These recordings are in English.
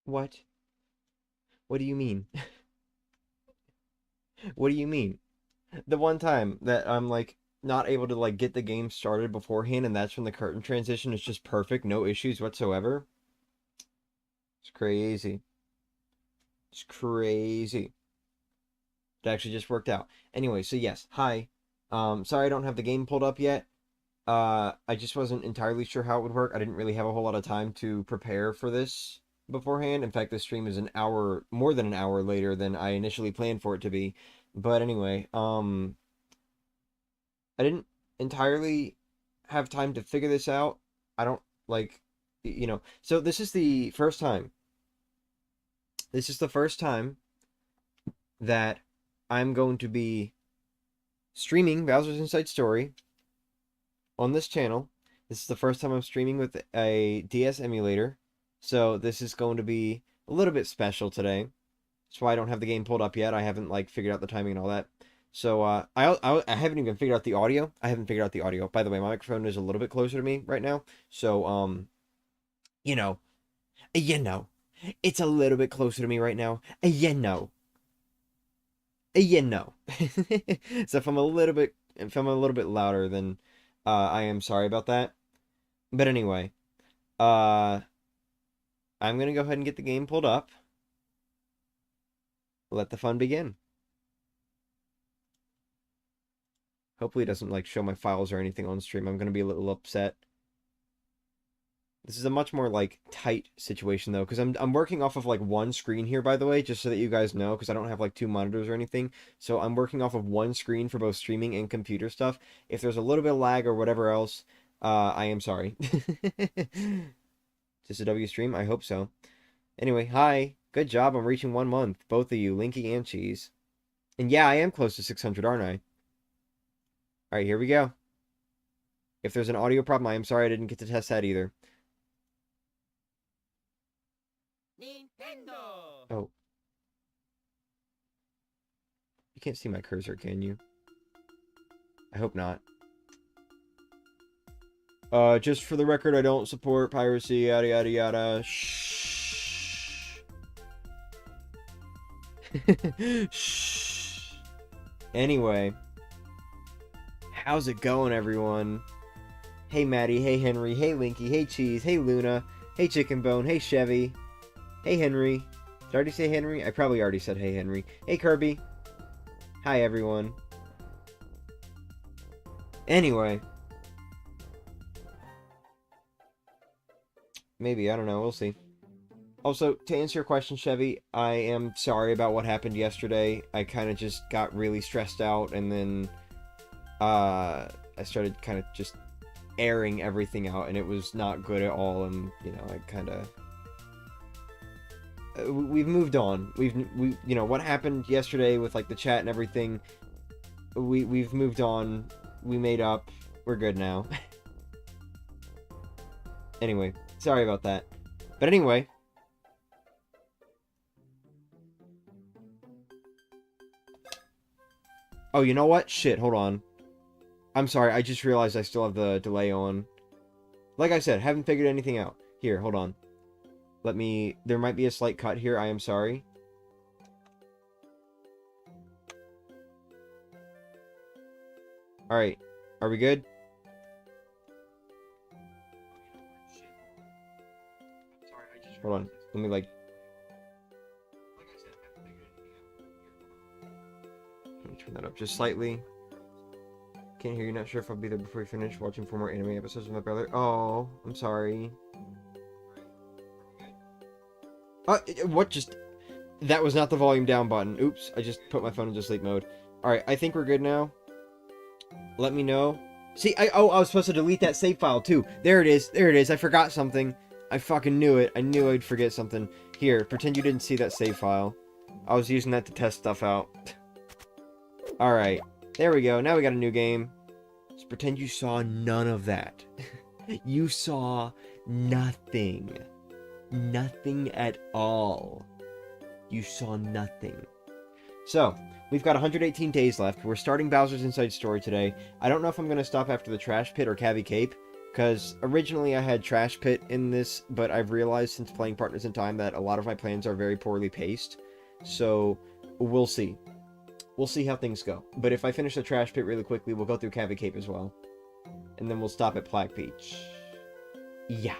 What? What do you mean? What do you mean? The one time that I'm like not able to like get the game started beforehand and that's when the curtain transition is just perfect, no issues whatsoever. It's crazy. It's crazy. It actually just worked out. Anyway, so yes, hi. Sorry I don't have the game pulled up yet. I just wasn't entirely sure how it would work. I didn't really have a whole lot of time to prepare for this beforehand. In fact, this stream is an hour, more than an hour later than I initially planned for it to be. But anyway, I didn't entirely have time to figure this out. I don't like, so this is the first time. This is the first time that I'm going to be streaming Bowser's Inside Story on this channel. This is the first time I'm streaming with a DS emulator, so this is going to be a little bit special today. That's why I don't have the game pulled up yet. I haven't like figured out the timing and all that. So I haven't even figured out the audio. I haven't figured out the audio. By the way, my microphone is a little bit closer to me right now. So you know, you know, it's a little bit closer to me right now. You know. You know. So if I'm a little bit louder, then I am sorry about that. But anyway, uh, I'm gonna go ahead and get the game pulled up. Let the fun begin. Hopefully it doesn't like show my files or anything on stream. I'm gonna be a little upset. This is a much more like tight situation though, because I'm working off of like one screen here, by the way, just so that you guys know, because I don't have like two monitors or anything. So I'm working off of one screen for both streaming and computer stuff. If there's a little bit of lag or whatever else, I am sorry. Just a W stream? I hope so. Anyway, hi. Good job on reaching 1 month, both of you, Linky and Cheese. And yeah, I am close to 600, aren't I? Alright, here we go. If there's an audio problem, I am sorry I didn't get to test that either. Nintendo. Oh. You can't see my cursor, can you? I hope not. Just for the record, I don't support piracy, yada yada yada. Shh. Shh. Anyway. How's it going, everyone? Hey, Maddie. Hey, Henry. Hey, Linky. Hey, Cheese. Hey, Luna. Hey, Chicken Bone. Hey, Chevy. Hey, Henry. Did I already say Henry? I probably already said hey, Henry. Hey, Kirby. Hi, everyone. Anyway. Maybe, I don't know. We'll see. Also, to answer your question, Chevy, I am sorry about what happened yesterday. I kind of just got really stressed out, and then I started kind of just airing everything out, and it was not good at all, and, I kind of... we've moved on. We what happened yesterday with, like, the chat and everything, we've moved on. We made up. We're good now. Anyway, sorry about that. But anyway... Oh, you know what? Shit, hold on. I'm sorry, I just realized I still have the delay on. Like I said, haven't figured anything out. Here, hold on. There might be a slight cut here, I am sorry. Alright, are we good? Hold on, let me Let me turn that up just slightly. Can't hear you, not sure if I'll be there before we finish watching 4 more anime episodes with my brother. Oh, I'm sorry. What just... That was not the volume down button. Oops, I just put my phone into sleep mode. Alright, I think we're good now. Let me know. See, I was supposed to delete that save file too. There it is, I forgot something. I fucking knew it. I knew I'd forget something. Here, pretend you didn't see that save file. I was using that to test stuff out. Alright. There we go. Now we got a new game. Just pretend you saw none of that. You saw nothing. Nothing at all. You saw nothing. So, we've got 118 days left. We're starting Bowser's Inside Story today. I don't know if I'm going to stop after the Trash Pit or Cavy Cape. Because originally I had Trash Pit in this, but I've realized since playing Partners in Time that a lot of my plans are very poorly paced. So, we'll see. We'll see how things go. But if I finish the Trash Pit really quickly, we'll go through Cavy Cape as well. And then we'll stop at Plague Peach. Yeah.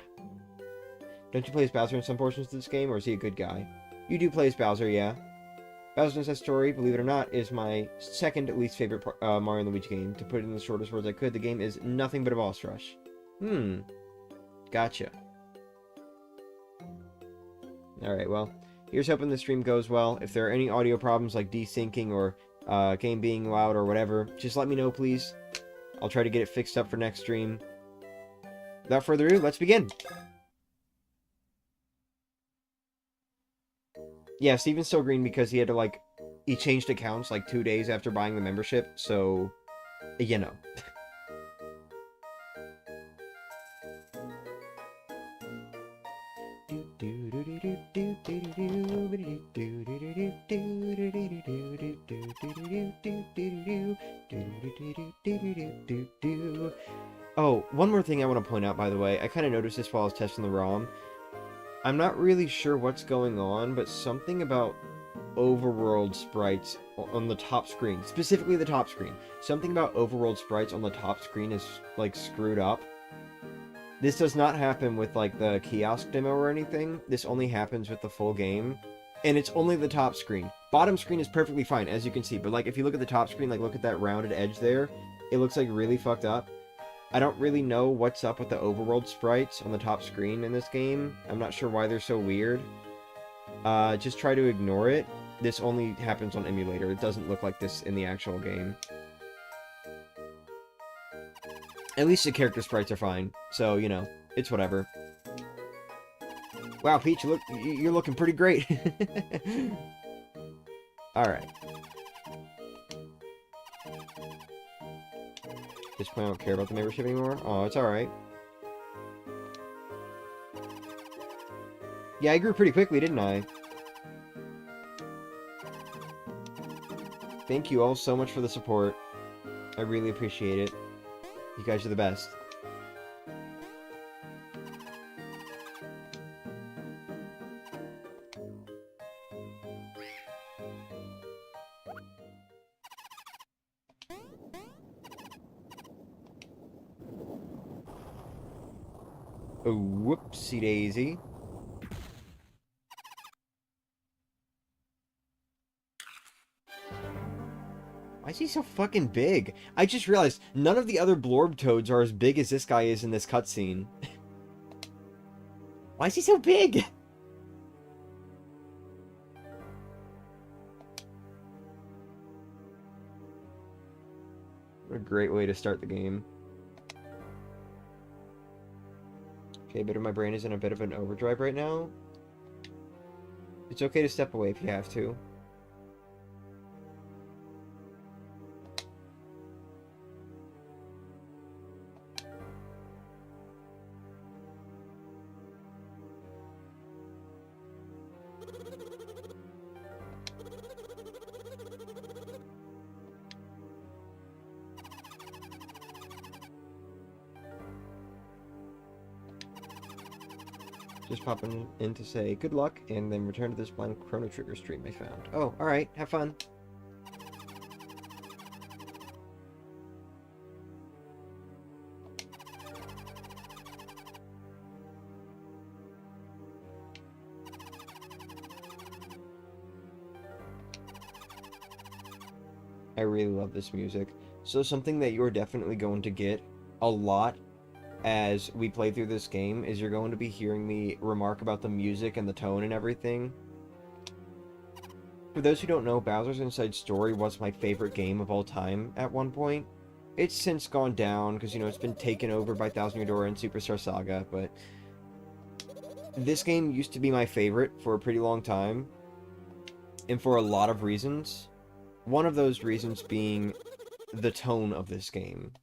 Don't you play as Bowser in some portions of this game, or is he a good guy? You do play as Bowser, yeah. Bowser's Inside Story, believe it or not, is my second least favorite Mario Luigi game. To put it in the shortest words I could, the game is nothing but a boss rush. Gotcha. Alright, well, here's hoping the stream goes well. If there are any audio problems like desyncing or game being loud or whatever, just let me know, please. I'll try to get it fixed up for next stream. Without further ado, let's begin! Yeah, Steven's still green because he had to, like, he changed accounts, like, 2 days after buying the membership, so, you know. Oh, one more thing I want to point out, by the way. I kind of noticed this while I was testing the ROM. I'm not really sure what's going on, but something about overworld sprites on the top screen, specifically the top screen. Something about overworld sprites on the top screen is, like, screwed up. This does not happen with, like, the kiosk demo or anything. This only happens with the full game. And it's only the top screen. Bottom screen is perfectly fine, as you can see. But, like, if you look at the top screen, like, look at that rounded edge there. It looks, like, really fucked up. I don't really know what's up with the overworld sprites on the top screen in this game. I'm not sure why they're so weird. Just try to ignore it. This only happens on emulator. It doesn't look like this in the actual game. At least the character sprites are fine. So, you know, it's whatever. Wow, Peach, you're looking pretty great. Alright. This point I don't care about the membership anymore? Oh, it's alright. Yeah, I grew pretty quickly, didn't I? Thank you all so much for the support. I really appreciate it. You guys are the best. Oh, whoopsie daisy. Why is he so fucking big? I just realized none of the other Blorb Toads are as big as this guy is in this cutscene. Why is he so big? What a great way to start the game. Okay, but my brain is in a bit of an overdrive right now. It's okay to step away if you have to. Just popping in to say good luck, and then return to this blind Chrono Trigger stream I found. Oh, alright, have fun. I really love this music. So something that you're definitely going to get a lot as we play through this game is you're going to be hearing me remark about the music and the tone and everything. For those who don't know, Bowser's Inside Story was my favorite game of all time at one point. It's since gone down because, you know, it's been taken over by Thousand Year Door and Superstar Saga, but this game used to be my favorite for a pretty long time, and for a lot of reasons. One of those reasons being the tone of this game.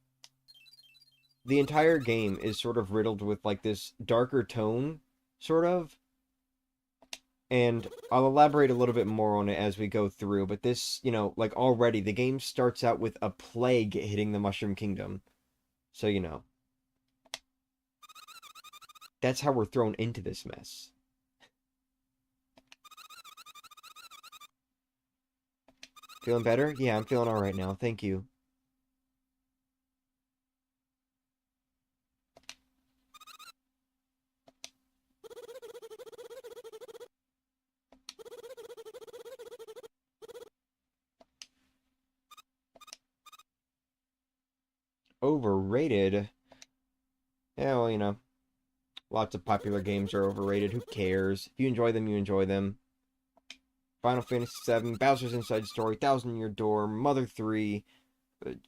The entire game is sort of riddled with, like, this darker tone, sort of. And I'll elaborate a little bit more on it as we go through, but this, you know, like, already, the game starts out with a plague hitting the Mushroom Kingdom. So, you know. That's how we're thrown into this mess. Feeling better? Yeah, I'm feeling alright now. Thank you. Overrated? Yeah, well, you know, lots of popular games are overrated. Who cares? If you enjoy them, you enjoy them. Final Fantasy VII, Bowser's Inside Story, Thousand Year Door, Mother 3,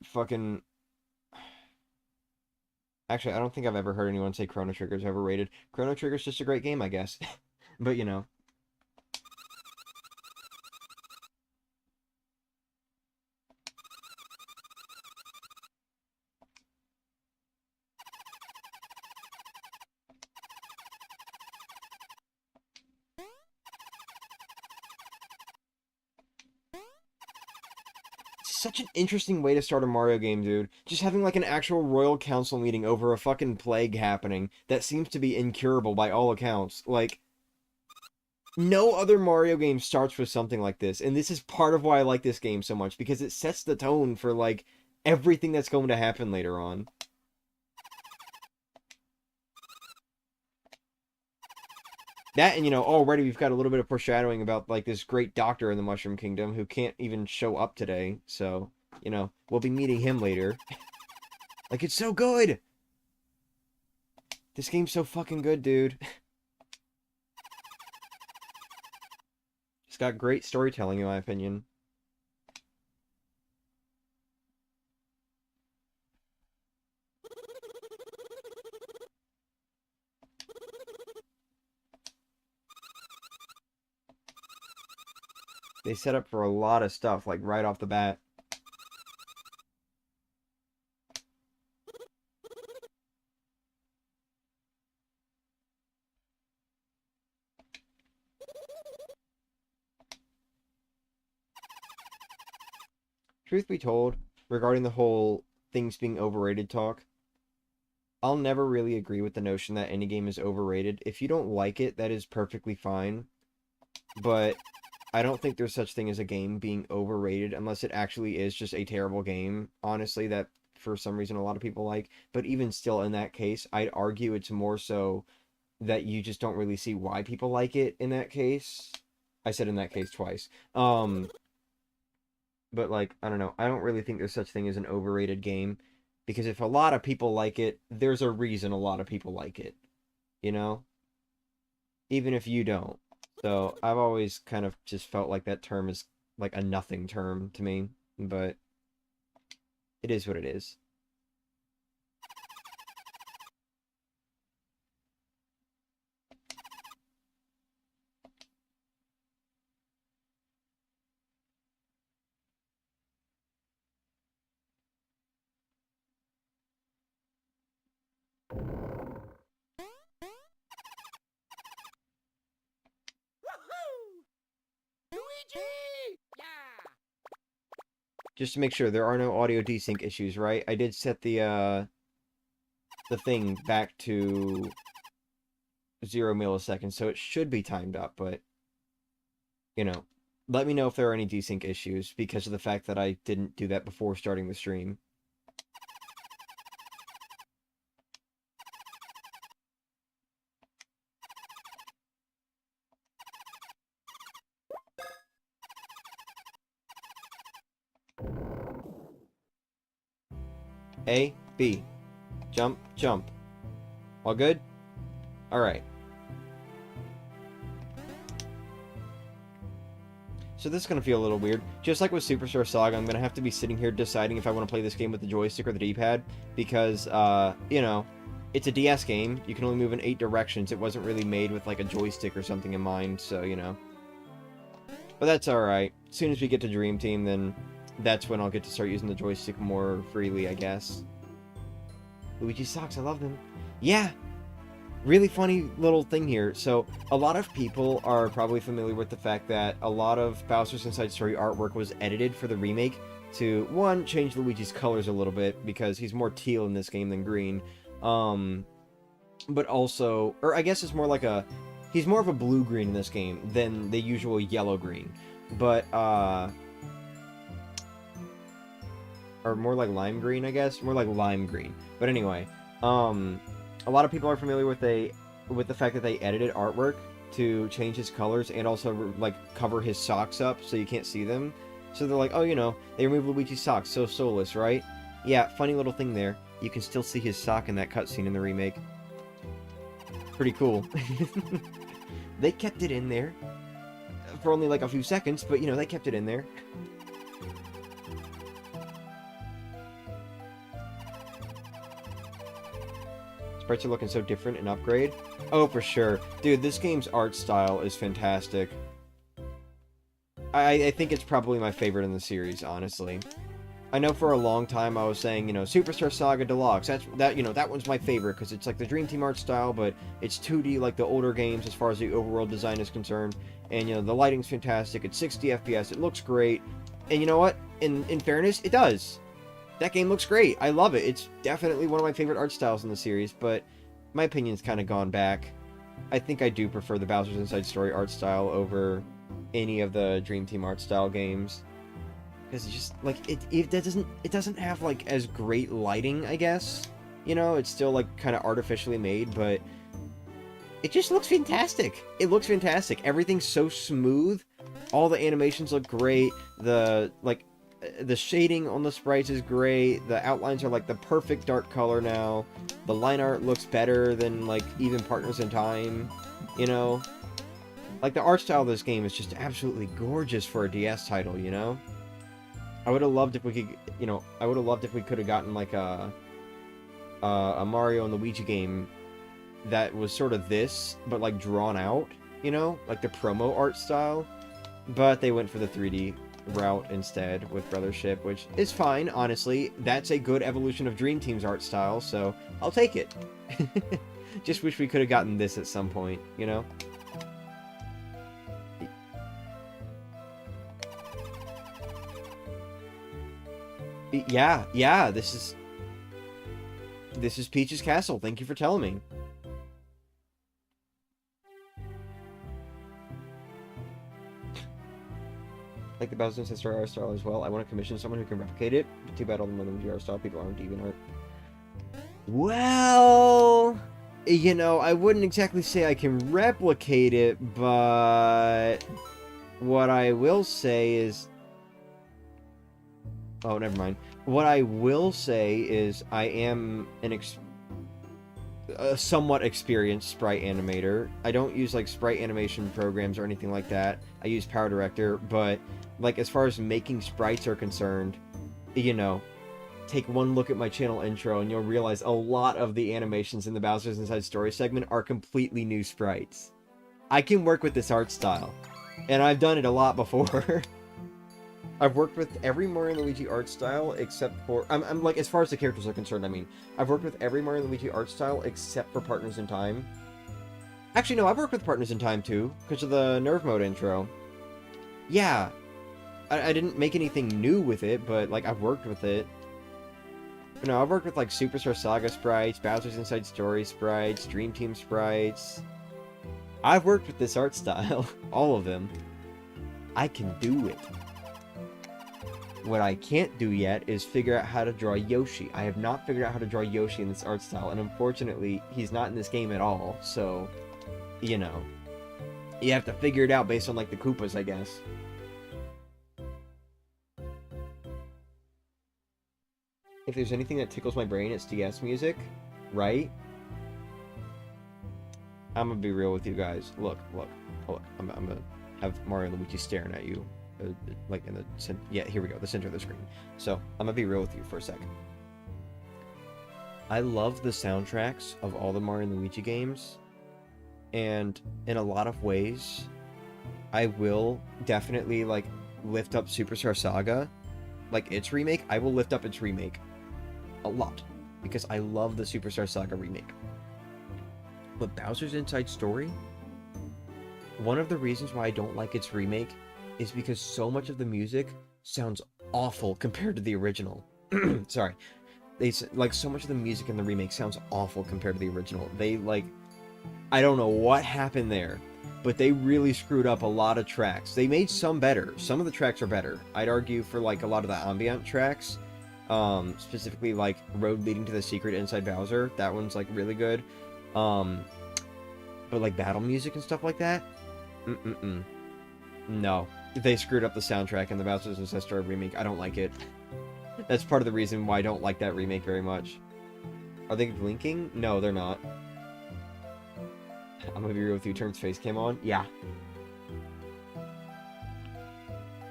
fucking... Actually, I don't think I've ever heard anyone say Chrono Trigger's overrated. Chrono Trigger's just a great game, I guess. But, you know. Such an interesting way to start a Mario game, dude. Just having like an actual Royal Council meeting over a fucking plague happening that seems to be incurable by all accounts. Like, no other Mario game starts with something like this, and this is part of why I like this game so much, because it sets the tone for, like, everything that's going to happen later on. That, and, you know, already we've got a little bit of foreshadowing about, like, this great doctor in the Mushroom Kingdom who can't even show up today, so, you know, we'll be meeting him later. Like, it's so good! This game's so fucking good, dude. It's got great storytelling, in my opinion. They set up for a lot of stuff, like, right off the bat. Truth be told, regarding the whole things being overrated talk, I'll never really agree with the notion that any game is overrated. If you don't like it, that is perfectly fine. But I don't think there's such thing as a game being overrated unless it actually is just a terrible game, honestly, that for some reason a lot of people like. But even still, in that case, I'd argue it's more so that you just don't really see why people like it in that case. I said in that case twice. But, like, I don't know. I don't really think there's such thing as an overrated game. Because if a lot of people like it, there's a reason a lot of people like it. You know? Even if you don't. So, I've always kind of just felt like that term is like a nothing term to me. But it is what it is. Just to make sure there are no audio desync issues, right? I did set the thing back to 0 milliseconds, so it should be timed up, but, you know, let me know if there are any desync issues because of the fact that I didn't do that before starting the stream. A, B. Jump, jump. All good? Alright. So this is going to feel a little weird. Just like with Superstar Saga, I'm going to have to be sitting here deciding if I want to play this game with the joystick or the D-pad. Because, you know, it's a DS game. You can only move in 8 directions. It wasn't really made with, like, a joystick or something in mind, so, you know. But that's alright. As soon as we get to Dream Team, then that's when I'll get to start using the joystick more freely, I guess. Luigi socks, I love them. Yeah! Really funny little thing here. So, a lot of people are probably familiar with the fact that a lot of Bowser's Inside Story artwork was edited for the remake to, one, change Luigi's colors a little bit, because he's more teal in this game than green. but also, or I guess it's more like a, he's more of a blue-green in this game than the usual yellow-green, but, or more like lime green, I guess, more like lime green. But anyway, a lot of people are familiar with the fact that they edited artwork to change his colors and also like cover his socks up so you can't see them. So they're like, oh, you know, they removed Luigi's socks, so soulless, right? Yeah, funny little thing there. You can still see his sock in that cutscene in the remake. Pretty cool. They kept it in there for only like a few seconds, but you know, they kept it in there. Sprites are looking so different in Upgrade. Oh, for sure. Dude, this game's art style is fantastic. I think it's probably my favorite in the series, honestly. I know for a long time I was saying, you know, Superstar Saga Deluxe, that one's my favorite, because it's like the Dream Team art style, but it's 2D like the older games as far as the overworld design is concerned. And, you know, the lighting's fantastic, it's 60 FPS, it looks great. And you know what? In fairness, it does. That game looks great. I love it. It's definitely one of my favorite art styles in the series, but my opinion's kind of gone back. I think I do prefer the Bowser's Inside Story art style over any of the Dream Team art style games. Because it's just, like, it doesn't have, like, as great lighting, I guess. You know, it's still, like, kind of artificially made, but it just looks fantastic. It looks fantastic. Everything's so smooth. All the animations look great. The shading on the sprites is great. The outlines are like the perfect dark color now. The line art looks better than like even Partners in Time, you know? Like the art style of this game is just absolutely gorgeous for a DS title, you know? I would have loved if we could, you know, I would have loved if we could have gotten like a Mario and Luigi game that was sort of this, but like drawn out, you know? Like the promo art style. But they went for the 3D route instead with Brothership, which is fine, honestly. That's a good evolution of Dream Team's art style, so I'll take it. Just wish we could have gotten this at some point, you know? Yeah, this is Peach's Castle. Thank you for telling me. Like the Bowser's Inside art style as well. I want to commission someone who can replicate it. But too bad all the M&LB art style people aren't DeviantArt. Well, you know, I wouldn't exactly say I can replicate it, but what I will say is... Oh, never mind. What I will say is I am a somewhat experienced sprite animator. I don't use like sprite animation programs or anything like that. I use Power Director, but like as far as making sprites are concerned, you know, take one look at my channel intro and you'll realize a lot of the animations in the Bowser's Inside Story segment are completely new sprites. I can work with this art style, and I've done it a lot before. I've worked with every Mario and Luigi art style except for... I'm like, as far as the characters are concerned, I mean. I've worked with every Mario and Luigi art style except for Partners in Time. Actually, no, I've worked with Partners in Time, too, because of the Nerve Mode intro. Yeah. I didn't make anything new with it, but, like, I've worked with it. But no, I've worked with, like, Superstar Saga sprites, Bowser's Inside Story sprites, Dream Team sprites. I've worked with this art style. All of them. I can do it. What I can't do yet is figure out how to draw Yoshi. I have not figured out how to draw Yoshi in this art style, and unfortunately, he's not in this game at all, so, you know. You have to figure it out based on, like, the Koopas, I guess. If there's anything that tickles my brain, it's DS music, right? I'm gonna be real with you guys. Look. I'm gonna have Mario and Luigi staring at you. Like in the yeah, here we go, the center of the screen. So I'm gonna be real with you for a second. I love the soundtracks of all the Mario and Luigi games, and in a lot of ways, I will definitely like lift up Superstar Saga, like its remake. I will lift up its remake a lot because I love the Superstar Saga remake. But Bowser's Inside Story, one of the reasons why I don't like its remake is because so much of the music sounds awful compared to the original. Sorry. like, so much of the music in the remake sounds awful compared to the original. They, like, I don't know what happened there, but they really screwed up a lot of tracks. They made some better. Some of the tracks are better. I'd argue for, like, a lot of the ambient tracks, specifically, like, Road Leading to the Secret inside Bowser. That one's, like, really good. But, like, battle music and stuff like that? No. They screwed up the soundtrack in the Bowser's Inside Story remake. I don't like it. That's part of the reason why I don't like that remake very much. Are they blinking? No, they're not. I'm gonna be real with you, Turn's face came on. Yeah.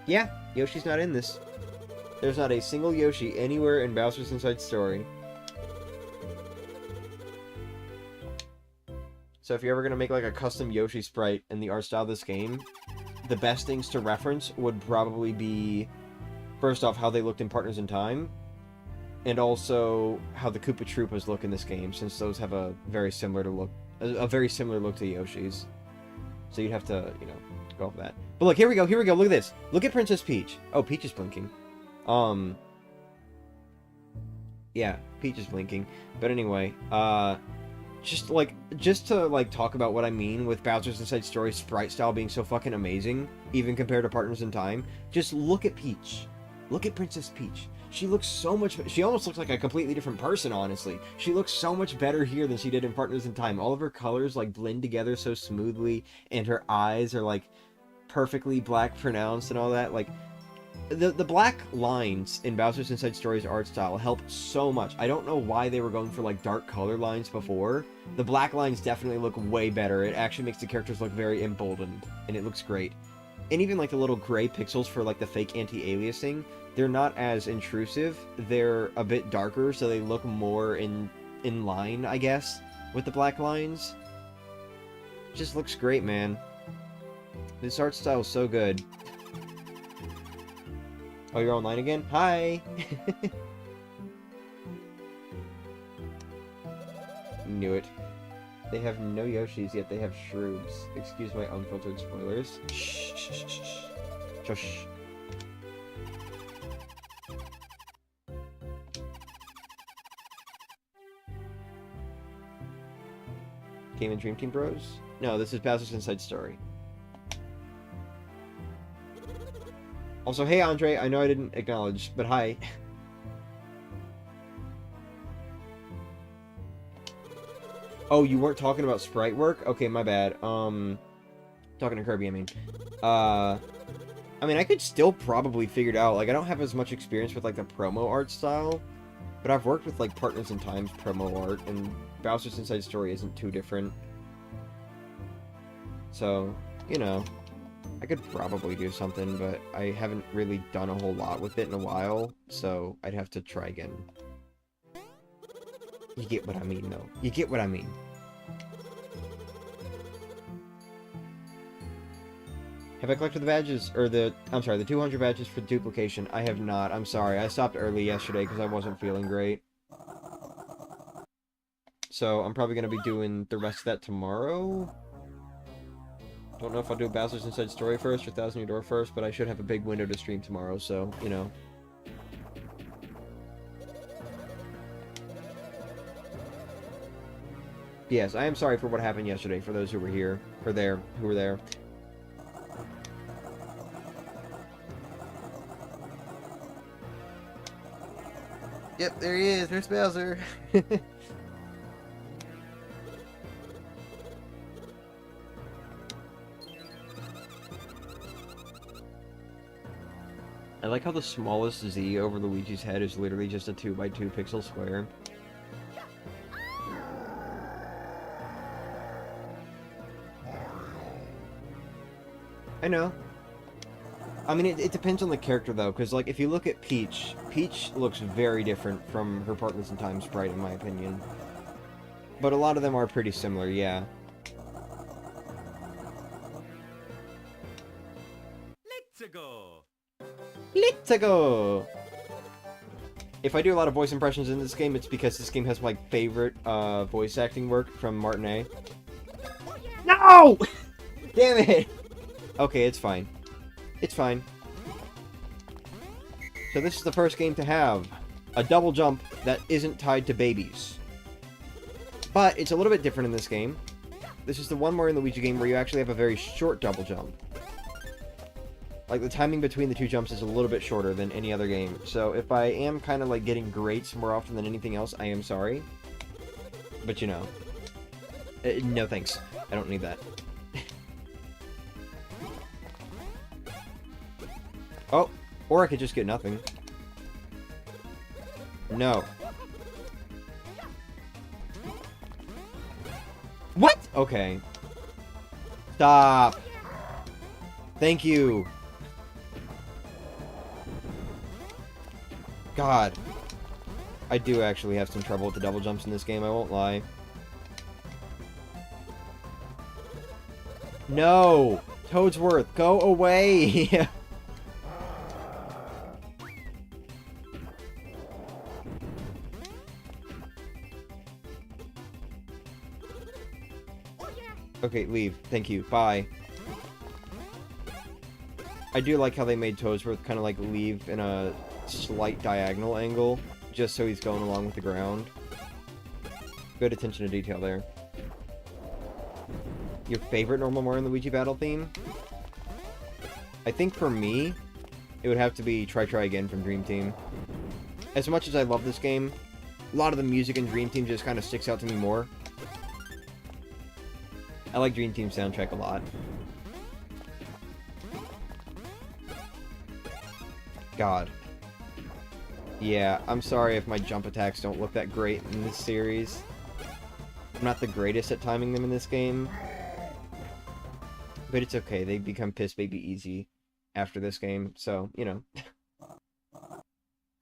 Yeah, Yoshi's not in this. There's not a single Yoshi anywhere in Bowser's Inside Story. So if you're ever gonna make like a custom Yoshi sprite in the art style of this game, the best things to reference would probably be, first off, how they looked in Partners in Time, and also how the Koopa Troopas look in this game, since those have a very similar look to Yoshi's. So you'd have to, you know, go off that. But look, here we go, look at this. Look at Princess Peach. Oh, Peach is blinking. Yeah, Peach is blinking. But anyway, just to talk about what I mean with Bowser's Inside Story sprite style being so fucking amazing, even compared to Partners in Time, just look at Peach. Look at Princess Peach. She looks so much... She almost looks like a completely different person, honestly. She looks so much better here than she did in Partners in Time. All of her colors, like, blend together so smoothly, and her eyes are, like, perfectly black pronounced and all that. Like, the black lines in Bowser's Inside Story's art style help so much. I don't know why they were going for, like, dark color lines before. The black lines definitely look way better. It actually makes the characters look very emboldened, and it looks great. And even, like, the little gray pixels for, like, the fake anti-aliasing, they're not as intrusive. They're a bit darker, so they look more in line, I guess, with the black lines. Just looks great, man. This art style is so good. Oh, you're online again? Hi! Knew it. They have no Yoshis, yet they have shrooms. Excuse my unfiltered spoilers. Shh, shh, shh, shh. Shush. Game and Dream Team Bros? No, this is Bowser's Inside Story. Also, hey Andre, I know I didn't acknowledge, but hi. Oh, you weren't talking about sprite work? Okay, my bad. Talking to Kirby, I mean. I mean, I could still probably figure it out. Like, I don't have as much experience with, like, the promo art style, but I've worked with, like, Partners in Time's promo art, and Bowser's Inside Story isn't too different. So, you know, I could probably do something, but I haven't really done a whole lot with it in a while, so I'd have to try again. You get what I mean, though. You get what I mean. Have I collected the badges? Or I'm sorry, the 200 badges for duplication? I have not. I'm sorry. I stopped early yesterday because I wasn't feeling great. So I'm probably going to be doing the rest of that tomorrow. Don't know if I'll do Bowser's Inside Story first or Thousand Year Door first, but I should have a big window to stream tomorrow, so, you know. Yes, I am sorry for what happened yesterday, for those who were here, who were there. Yep, there he is, there's Bowser. I like how the smallest Z over Luigi's head is literally just a 2x2 pixel square. I know. I mean, it depends on the character, though, because, like, if you look at Peach, Peach looks very different from her Partners in Time sprite, in my opinion. But a lot of them are pretty similar, yeah. Let's go! Let's go! If I do a lot of voice impressions in this game, it's because this game has my favorite voice acting work from Martinet. No! Damn it! Okay, it's fine. It's fine. So this is the first game to have a double jump that isn't tied to babies. But it's a little bit different in this game. This is the one Mario Luigi game where you actually have a very short double jump. Like, the timing between the two jumps is a little bit shorter than any other game. So if I am kind of, like, getting greats more often than anything else, I am sorry. But, you know. No thanks. I don't need that. Oh, or I could just get nothing. No. What? Okay. Stop. Thank you. God. I do actually have some trouble with the double jumps in this game, I won't lie. No! Toadsworth, go away! Okay, leave. Thank you. Bye. I do like how they made Toadsworth kind of like leave in a slight diagonal angle, just so he's going along with the ground. Good attention to detail there. Your favorite normal Mario & Luigi battle theme? I think for me, it would have to be Try Try Again from Dream Team. As much as I love this game, a lot of the music in Dream Team just kind of sticks out to me more. I like Dream Team's soundtrack a lot. God. Yeah, I'm sorry if my jump attacks don't look that great in this series. I'm not the greatest at timing them in this game. But it's okay, they become piss baby easy after this game, so, you know.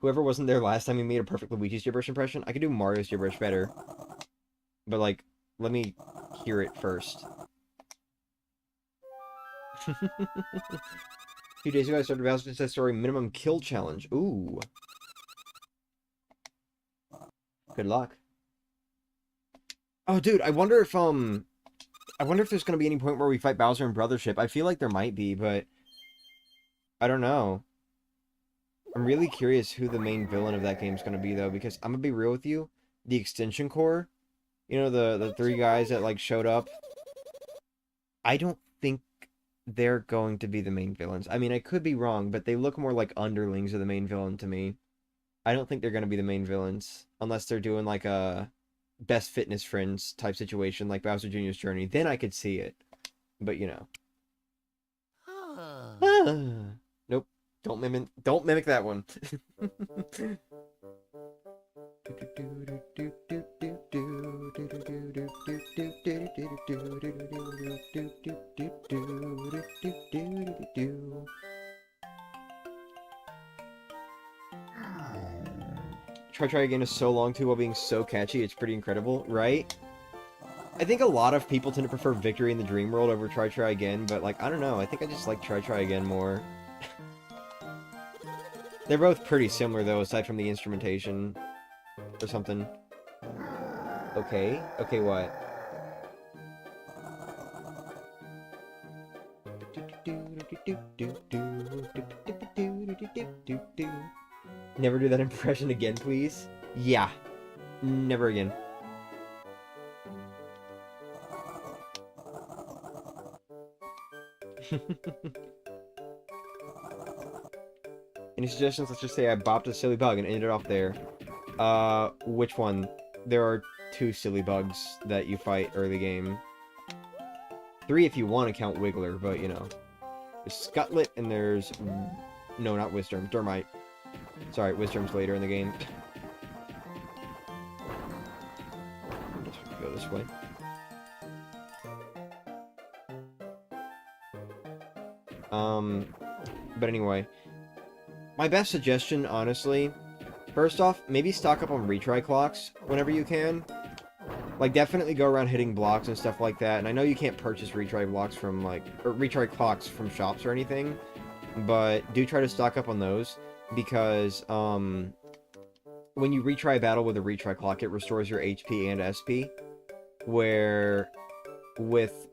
Whoever wasn't there last time he made a perfect Luigi's gibberish impression, I could do Mario's gibberish better. But, like, let me hear it first. 2 days ago, I started Bowser's Inside Story Minimum Kill Challenge. Ooh. Good luck. Oh, dude, I wonder if there's gonna be any point where we fight Bowser in Brothership. I feel like there might be, but I don't know. I'm really curious who the main villain of that game is gonna be, though, because I'm gonna be real with you. The Extension Core, you know, the 3 guys that, like, showed up, I don't think they're going to be the main villains. I mean, I could be wrong, but they look more like underlings of the main villain to me. I don't think they're going to be the main villains, unless they're doing, like, a best fitness friends type situation, like Bowser Jr.'s Journey. Then I could see it. But, you know. Nope. Don't mimic that one. Try Again is so long too while being so catchy, it's pretty incredible, right? I think a lot of people tend to prefer Victory in the Dream World over Try Again, but, like, I don't know, I think I just like Try Again more. They're both pretty similar, though, aside from the instrumentation or something. Okay. Okay, what? Never do that impression again, please? Yeah. Never again. Any suggestions? Let's just say I bopped a silly bug and ended off there. Which one? There are 2 silly bugs that you fight early game. 3 if you want to count Wiggler, but, you know. There's Scutlet and there's... No, not Wisdom. Dermite. Sorry, Wisdom's later in the game. I guess we can go this way. But anyway. My best suggestion, honestly, first off, maybe stock up on retry clocks whenever you can. Like, definitely go around hitting blocks and stuff like that. And I know you can't purchase retry blocks from, like, or retry clocks from shops or anything, but do try to stock up on those, because, when you retry a battle with a retry clock, it restores your HP and SP, where with,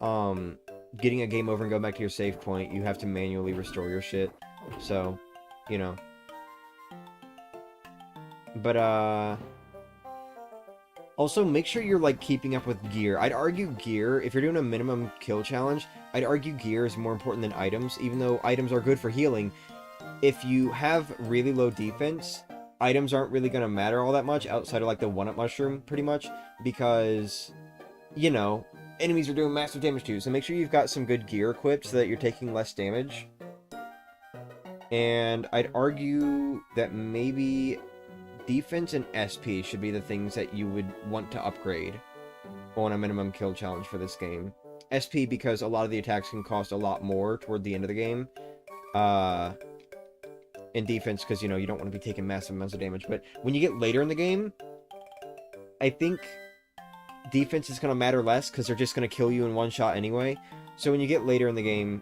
getting a game over and go back to your save point, you have to manually restore your shit. So, you know. But, also, make sure you're, like, keeping up with gear. I'd argue gear, if you're doing a minimum kill challenge, I'd argue gear is more important than items, even though items are good for healing. If you have really low defense, items aren't really going to matter all that much outside of, like, the one-up mushroom, pretty much, because, you know, enemies are doing massive damage to you, so make sure you've got some good gear equipped so that you're taking less damage. And I'd argue that maybe defense and SP should be the things that you would want to upgrade on a minimum kill challenge for this game. SP because a lot of the attacks can cost a lot more toward the end of the game. And defense because, you know, you don't want to be taking massive amounts of damage. But when you get later in the game, I think defense is going to matter less because they're just going to kill you in one shot anyway. So when you get later in the game,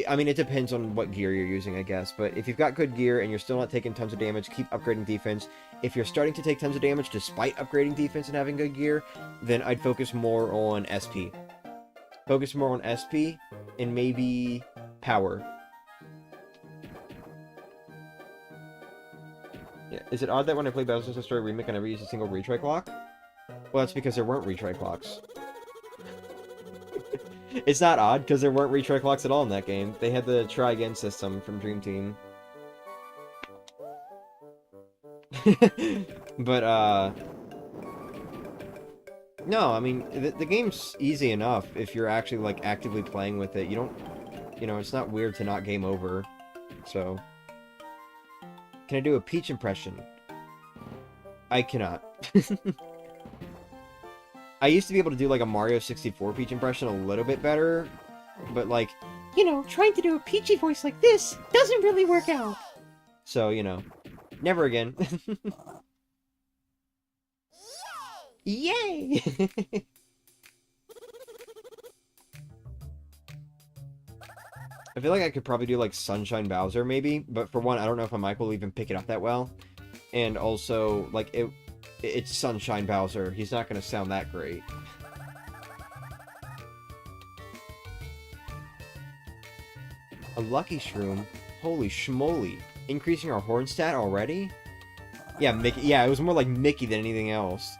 I mean, it depends on what gear you're using, I guess. But if you've got good gear and you're still not taking tons of damage, keep upgrading defense. If you're starting to take tons of damage despite upgrading defense and having good gear, then I'd focus more on SP. Focus more on SP and maybe power. Yeah. Is it odd that when I play Bowser's Story Remake, I never use a single retry clock? Well, that's because there weren't retry clocks. It's not odd, because there weren't retry clocks at all in that game. They had the try again system from Dream Team. But, no, I mean, the game's easy enough if you're actually, like, actively playing with it. You don't... You know, it's not weird to not game over. So... Can I do a Peach impression? I cannot. I used to be able to do, like, a Mario 64 Peach impression a little bit better, but, like, you know, trying to do a Peachy voice like this doesn't really work out. So, you know, never again. Yay! I feel like I could probably do, like, Sunshine Bowser, maybe, but for one, I don't know if my mic will even pick it up that well. And also, like, it's Sunshine Bowser. He's not going to sound that great. A Lucky Shroom? Holy schmoly. Increasing our horn stat already? Yeah, Mickey. Yeah, it was more like Mickey than anything else.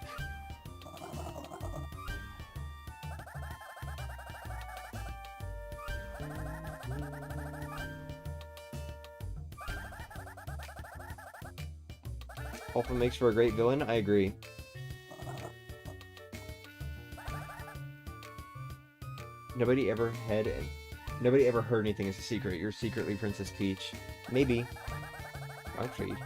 Alpha makes for a great villain? I agree. Nobody ever heard anything as a secret. You're secretly Princess Peach. Maybe. I'll trade.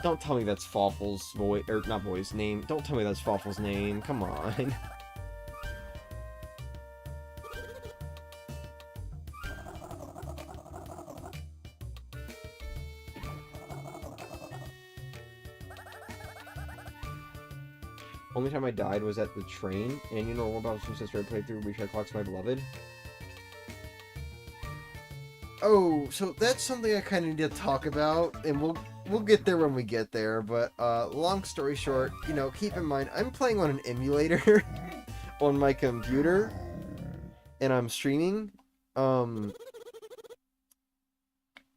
Don't tell me that's Fawful's voice, or not voice, name. Don't tell me that's Fawful's name. Come on. Only time I died was at the train, and you know what about Sister playthrough Retry Clocks My Beloved? Oh, so that's something I kind of need to talk about, and we'll get there when we get there, but long story short, you know, keep in mind, I'm playing on an emulator on my computer, and I'm streaming.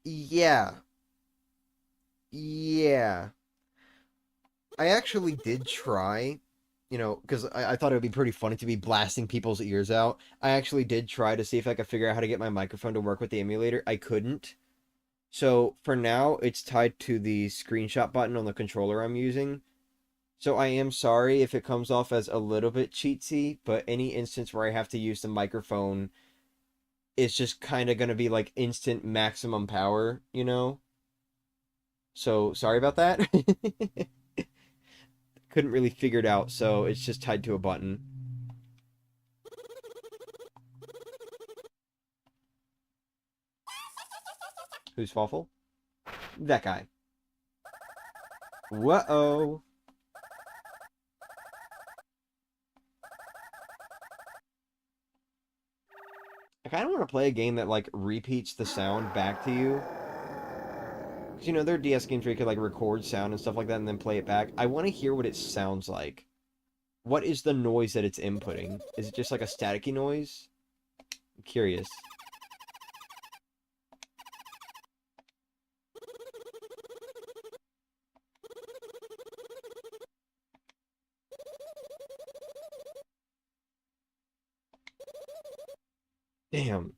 Yeah. I actually did try, you know, because I thought it would be pretty funny to be blasting people's ears out. I actually did try to see if I could figure out how to get my microphone to work with the emulator. I couldn't. So, for now, it's tied to the screenshot button on the controller I'm using. So, I am sorry if it comes off as a little bit cheatsy, but any instance where I have to use the microphone is just kind of going to be like instant maximum power, you know? So, sorry about that. Couldn't really figure it out, so it's just tied to a button. Who's Fawful? That guy. Whoa. I kind of want to play a game that, like, repeats the sound back to you. Because, you know, there are DS games where you could, like, record sound and stuff like that and then play it back. I want to hear what it sounds like. What is the noise that it's inputting? Is it just, like, a staticky noise? I'm curious. Damn.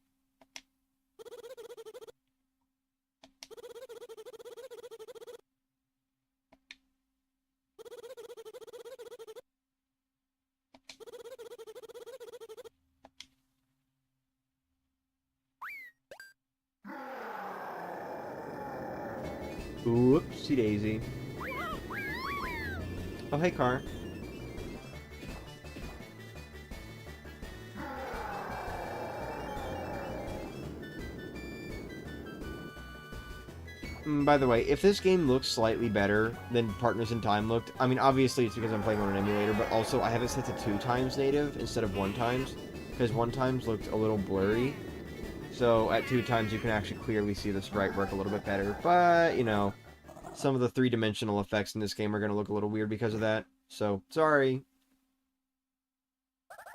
Whoopsie daisy. Oh, hey, car. By the way, if this game looks slightly better than Partners in Time looked, I mean, obviously it's because I'm playing on an emulator, but also I have it set to 2x native instead of 1x, because 1x looked a little blurry. So at 2x you can actually clearly see the sprite work a little bit better, but, you know, some of the three-dimensional effects in this game are going to look a little weird because of that. So, sorry.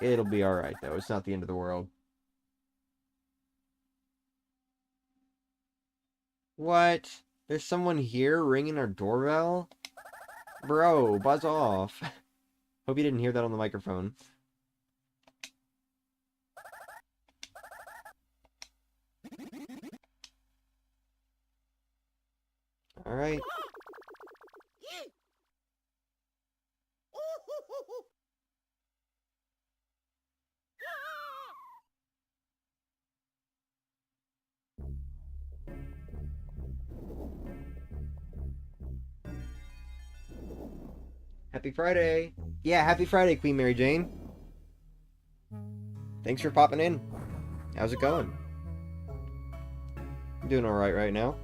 It'll be alright, though. It's not the end of the world. What? There's someone here ringing our doorbell? Bro, buzz off. Hope you didn't hear that on the microphone. Alright. Happy Friday! Yeah, happy Friday, Queen Mary Jane. Thanks for popping in. How's it going? I'm doing alright right now.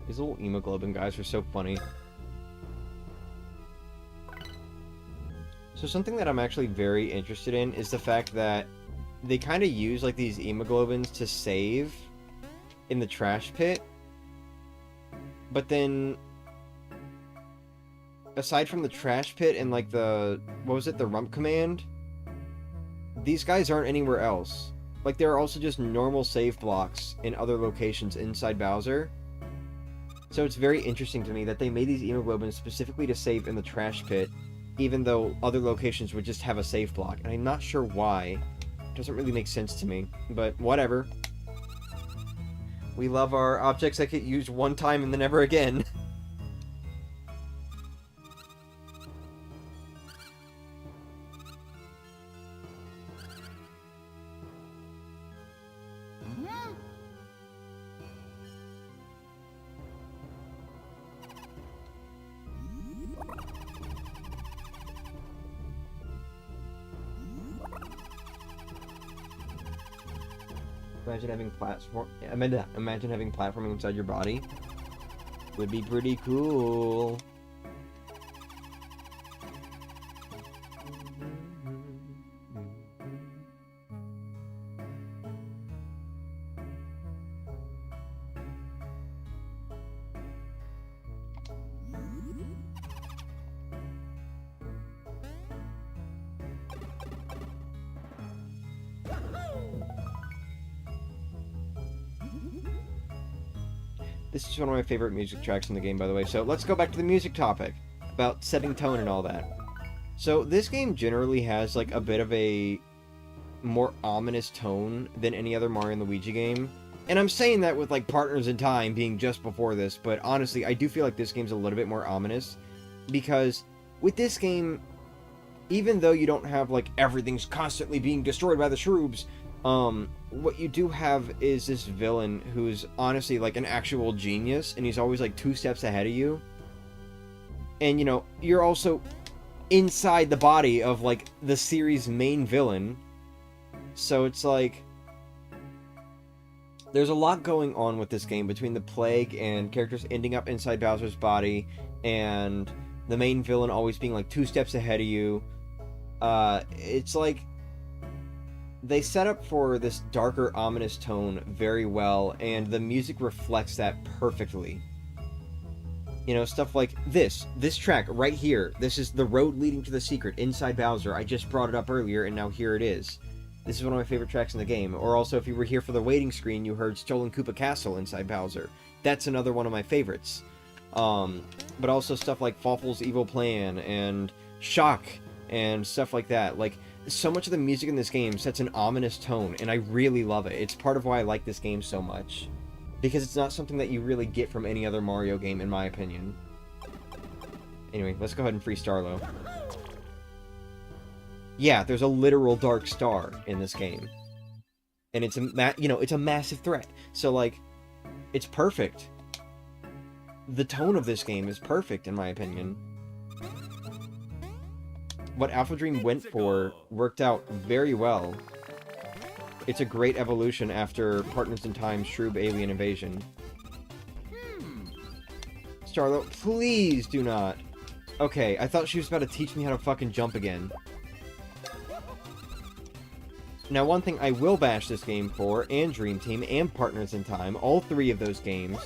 These little hemoglobin guys are so funny. So something that I'm actually very interested in is the fact that they kind of use like these hemoglobins to save in the trash pit. But then, aside from the trash pit and like the, what was it, the rump command, these guys aren't anywhere else. Like, there are also just normal save blocks in other locations inside Bowser. So it's very interesting to me that they made these hemoglobins specifically to save in the trash pit, even though other locations would just have a save block. And I'm not sure why. It doesn't really make sense to me, but whatever. We love our objects that get used one time and then never again. Imagine having platforming inside your body. Would be pretty cool. This is one of my favorite music tracks in the game, by the way. So let's go back to the music topic, about setting tone and all that. So this game generally has like a bit of a more ominous tone than any other Mario and Luigi game. And I'm saying that with like Partners in Time being just before this, but honestly, I do feel like this game's a little bit more ominous. Because with this game, even though you don't have like everything's constantly being destroyed by the shrooms, what you do have is this villain who's honestly like an actual genius, and he's always like 2 steps ahead of you. And you know, you're also inside the body of like the series' main villain. So it's like there's a lot going on with this game between the plague and characters ending up inside Bowser's body and the main villain always being like 2 steps ahead of you. It's like they set up for this darker, ominous tone very well, and the music reflects that perfectly. You know, stuff like this track right here. This is the road leading to the secret inside Bowser. I just brought it up earlier, and now here it is. This is one of my favorite tracks in the game. Or also, if you were here for the waiting screen, you heard Stolen Koopa Castle inside Bowser. That's another one of my favorites. But also stuff like Fawful's Evil Plan and Shock and stuff like that. Like, so much of the music in this game sets an ominous tone, and I really love it. It's part of why I like this game so much. Because it's not something that you really get from any other Mario game, in my opinion. Anyway, let's go ahead and free Starlo. Yeah, there's a literal Dark Star in this game. And it's it's a massive threat. So, like, it's perfect. The tone of this game is perfect, in my opinion. What Alpha Dream went for worked out very well. It's a great evolution after Partners in Time's Shroob Alien Invasion. Starlo, please do not. Okay, I thought she was about to teach me how to fucking jump again. Now, one thing I will bash this game for, and Dream Team, and Partners in Time, all 3 of those games,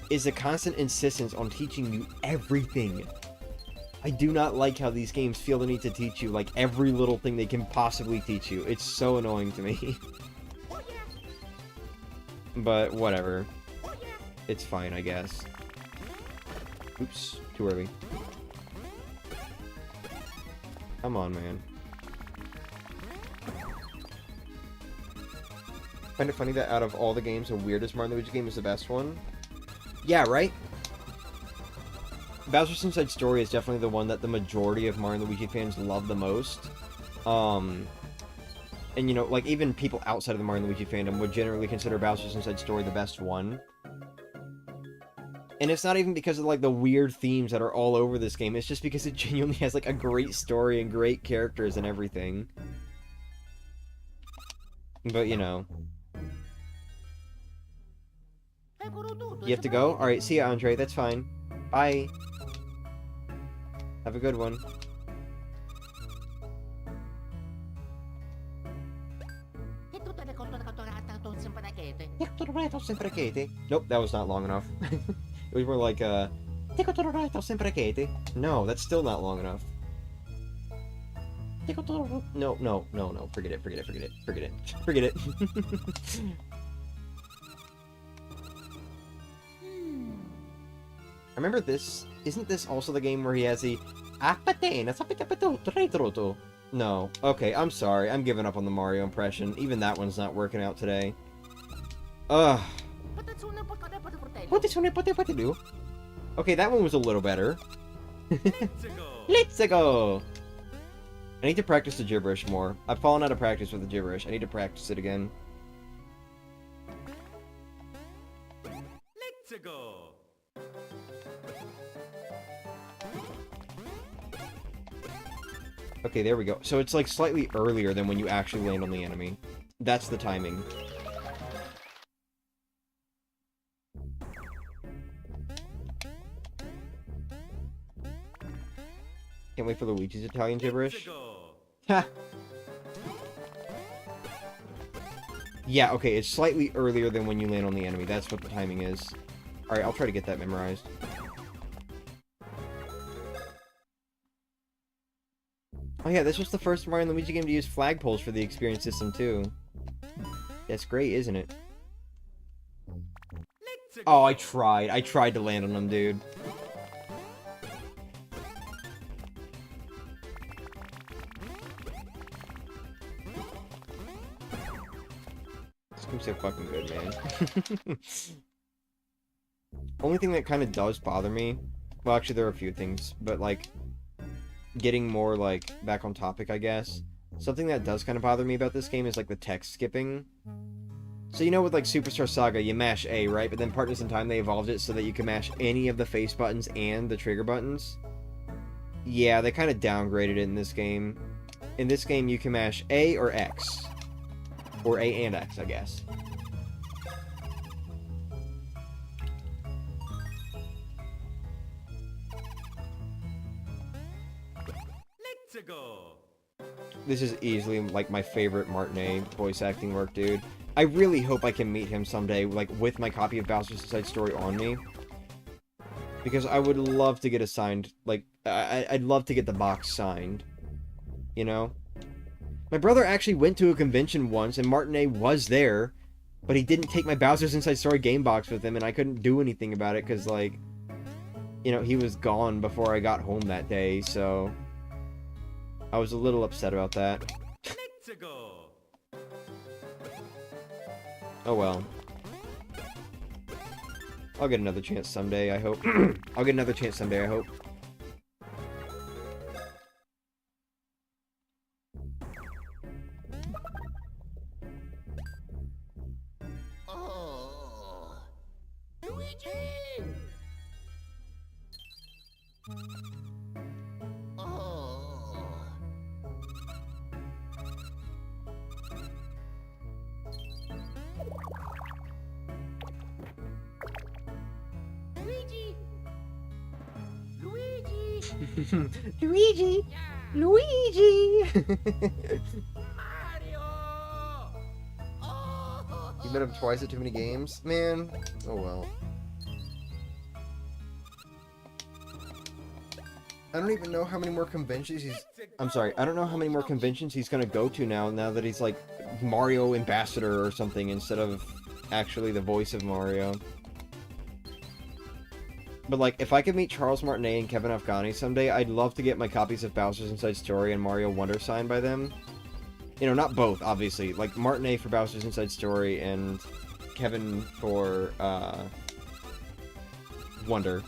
is the constant insistence on teaching you everything. I do not like how these games feel the need to teach you, like, every little thing they can possibly teach you. It's so annoying to me. But, whatever. It's fine, I guess. Oops, too early. Come on, man. Find it funny that out of all the games, the weirdest Mario Luigi game is the best one? Yeah, right? Bowser's Inside Story is definitely the one that the majority of Mario Luigi fans love the most. And, you know, like, even people outside of the Mario Luigi fandom would generally consider Bowser's Inside Story the best one. And it's not even because of, like, the weird themes that are all over this game. It's just because it genuinely has, like, a great story and great characters and everything. But, you know. You have to go? Alright, see ya, Andre. That's fine. Bye. Have a good one. Nope, that was not long enough. It was more like, no, that's still not long enough. No. Forget it. I remember this. Isn't this also the game where he has the... No. Okay, I'm sorry. I'm giving up on the Mario impression. Even that one's not working out today. Ugh. Okay, that one was a little better. Let's go! I need to practice the gibberish more. I've fallen out of practice with the gibberish. I need to practice it again. Let's go. Okay, there we go. So it's like slightly earlier than when you actually land on the enemy. That's the timing. Can't wait for Luigi's Italian gibberish. Ha! Yeah, okay, it's slightly earlier than when you land on the enemy. That's what the timing is. Alright, I'll try to get that memorized. Oh yeah, this was the first Mario and Luigi game to use flagpoles for the experience system, too. That's great, isn't it? Oh, I tried. I tried to land on them, dude. This game's so fucking good, man. Only thing that kind of does bother me... Well, actually, there are a few things, but, like... Getting more, like, back on topic, I guess. Something that does kind of bother me about this game is, like, the text skipping. So, you know, with, like, Superstar Saga, you mash A, right? But then Partners in Time, they evolved it so that you can mash any of the face buttons and the trigger buttons. Yeah, they kind of downgraded it in this game. In this game, you can mash A or X. Or A and X, I guess. go. This is easily, like, my favorite Martinet voice acting work, dude. I really hope I can meet him someday, like, with my copy of Bowser's Inside Story on me. Because I would love to get a signed, like, I'd love to get the box signed. You know? My brother actually went to a convention once, and Martinet was there, but he didn't take my Bowser's Inside Story game box with him, and I couldn't do anything about it, because, like, you know, he was gone before I got home that day, so I was a little upset about that. Let's go. Oh well. I'll get another chance someday, I hope. I'll get another chance someday, I hope. Oh, Luigi! Oh. Luigi! Luigi! Luigi! Yeah. Luigi! Mario! Oh. You met him twice at too many games? Man. Oh well. I don't even know how many more conventions he's... I'm sorry, I don't know how many more conventions he's gonna go to now that he's like Mario ambassador or something instead of actually the voice of Mario. But like, if I could meet Charles Martinet and Kevin Afghani someday, I'd love to get my copies of Bowser's Inside Story and Mario Wonder signed by them. You know, not both, obviously. Like, Martinet for Bowser's Inside Story and Kevin for, Wonder.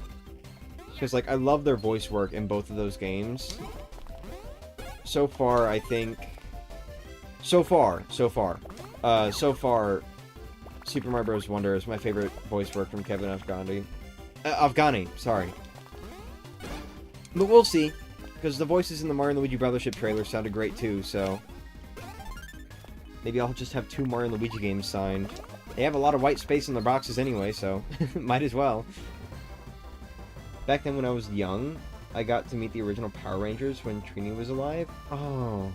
Because, like, I love their voice work in both of those games. So far, I think... So far, Super Mario Bros. Wonder is my favorite voice work from Kevin Afghani. Afghani, sorry. But we'll see. Because the voices in the Mario and Luigi Brothership trailer sounded great, too, so... Maybe I'll just have 2 Mario and Luigi games signed. They have a lot of white space in their boxes anyway, so might as well. Back then when I was young, I got to meet the original Power Rangers when Trini was alive. Oh.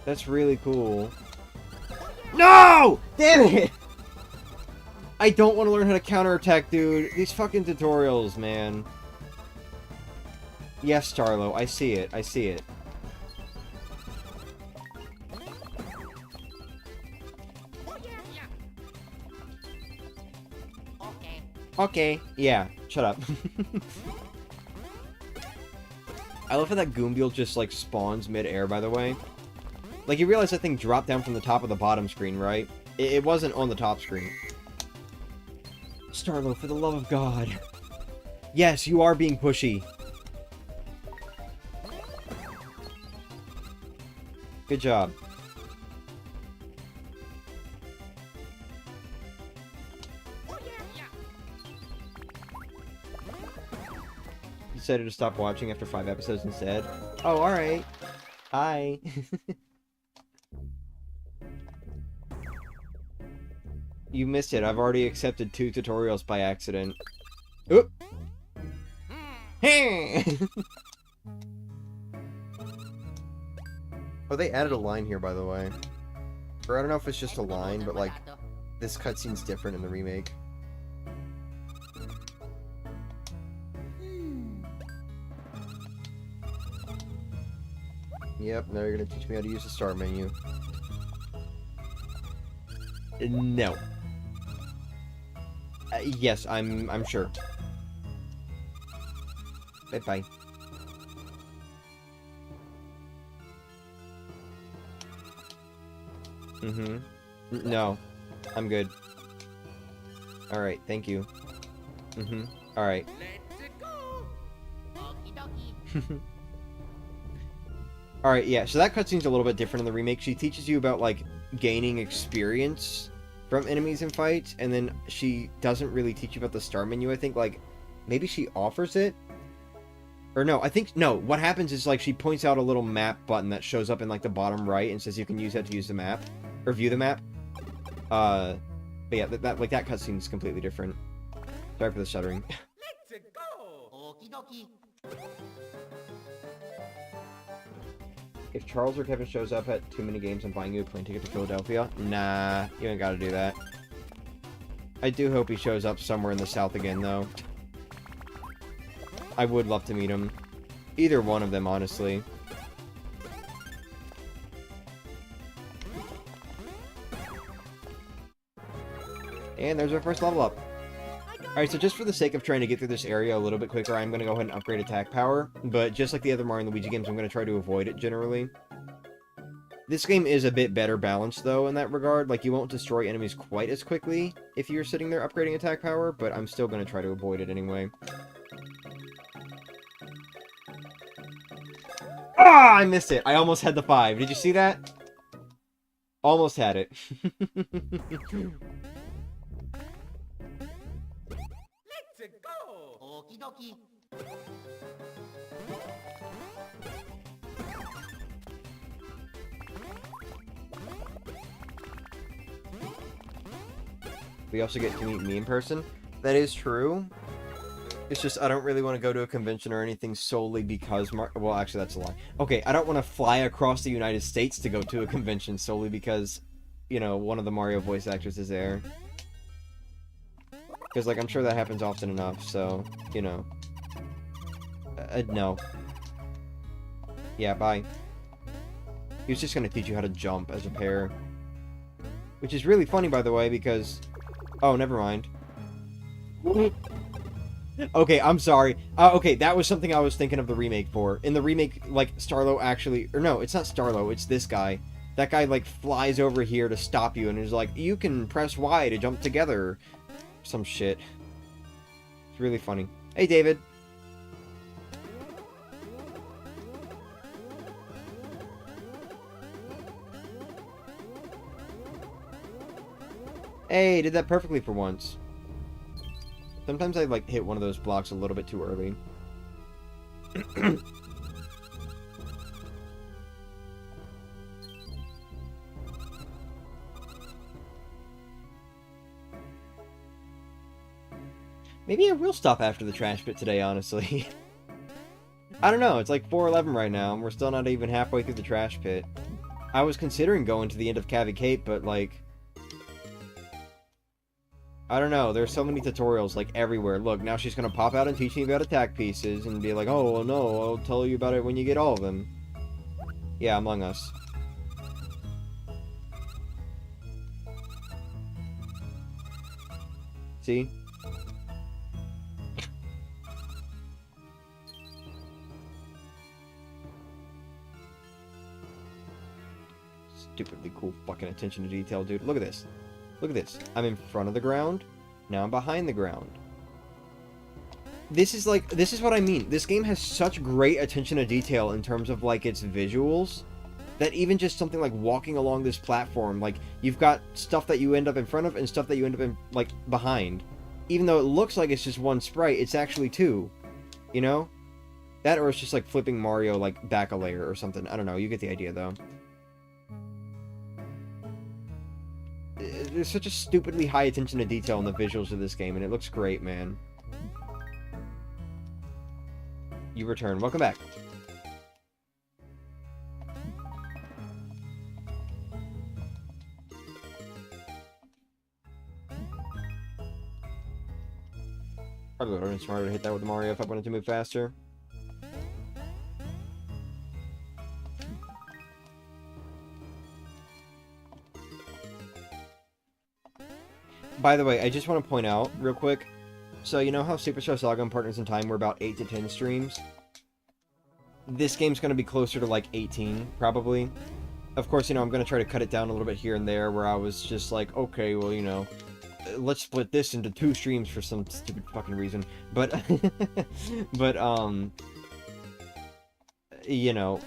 That's really cool. No! Damn it! I don't want to learn how to counterattack, dude. These fucking tutorials, man. Yes, Starlo, I see it. I see it. Okay, yeah, shut up. I love how that Goombiel just, like, spawns mid-air, by the way. Like, you realize that thing dropped down from the top of the bottom screen, right? It wasn't on the top screen. Starlo, for the love of God. Yes, you are being pushy. Good job. Decided to stop watching after 5 episodes instead. Oh, alright. Hi. You missed it. I've already accepted 2 tutorials by accident. Oop! Oh, they added a line here, by the way. Or I don't know if it's just a line, but like, this cutscene's different in the remake. Yep, now you're gonna teach me how to use the start menu. No. Yes, I'm sure. Bye-bye. Mm-hmm. No. I'm good. Alright, thank you. Mm-hmm. Alright. Let's go! Okie dokie. Alright, yeah, so that cutscene's a little bit different in the remake. She teaches you about, like, gaining experience from enemies in fights, and then she doesn't really teach you about the star menu, I think. Like, maybe she offers it? Or no, I think, no, what happens is, like, she points out a little map button that shows up in, like, the bottom right and says you can use that to use the map, or view the map. But yeah, that cutscene is completely different. Sorry for the stuttering. Let's go. Okie dokie. If Charles or Kevin shows up at too many games, I'm buying you a plane ticket to Philadelphia. Nah, you ain't gotta do that. I do hope he shows up somewhere in the South again, though. I would love to meet him. Either one of them, honestly. And there's our first level up. Alright, so just for the sake of trying to get through this area a little bit quicker, I'm going to go ahead and upgrade attack power. But just like the other Mario and Luigi games, I'm going to try to avoid it generally. This game is a bit better balanced, though, in that regard. Like, you won't destroy enemies quite as quickly if you're sitting there upgrading attack power, but I'm still going to try to avoid it anyway. Ah, I missed it. I almost had the 5. Did you see that? Almost had it. Let's go! Okie dokie. We also get to meet me in person. That is true. It's just I don't really want to go to a convention or anything solely because... well, actually, that's a lie. Okay, I don't want to fly across the United States to go to a convention solely because, you know, one of the Mario voice actors is there. Because, like, I'm sure that happens often enough, so, you know. No. Yeah, bye. He was just going to teach you how to jump as a pair. Which is really funny, by the way, because... oh, never mind. Okay, I'm sorry. Okay, that was something I was thinking of the remake for. In the remake, like, Starlo actually... or no, it's not Starlo, it's this guy. That guy, like, flies over here to stop you and is like, you can press Y to jump together. Some shit. It's really funny. Hey, David. Hey, did that perfectly for once. Sometimes I, like, hit one of those blocks a little bit too early. Maybe I will stop after the trash pit today, honestly. I don't know, it's like 4:11 right now, and we're still not even halfway through the trash pit. I was considering going to the end of Cavy Cape, but, like... I don't know, there's so many tutorials, like, everywhere. Look, now she's gonna pop out and teach me about attack pieces, and be like, oh, well, no, I'll tell you about it when you get all of them. Yeah, Among Us. See? Stupidly cool fucking attention to detail, dude. Look at this. Look at this. I'm in front of the ground. Now I'm behind the ground. This is like, this is what I mean. This game has such great attention to detail in terms of, like, its visuals, that even just something like walking along this platform, like, you've got stuff that you end up in front of and stuff that you end up in, like, behind. Even though it looks like it's just one sprite, it's actually two. You know? That, or it's just like flipping Mario, like, back a layer or something. I don't know. You get the idea, though. There's such a stupidly high attention to detail in the visuals of this game, and it looks great, man. You return. Welcome back. Probably would have been smarter to hit that with Mario if I wanted to move faster. By the way, I just want to point out, real quick, so you know how Superstar Saga and Partners in Time were about 8 to 10 streams? This game's going to be closer to, like, 18, probably. Of course, you know, I'm going to try to cut it down a little bit here and there, where I was just like, okay, well, you know, let's split this into 2 streams for some stupid fucking reason. But, you know.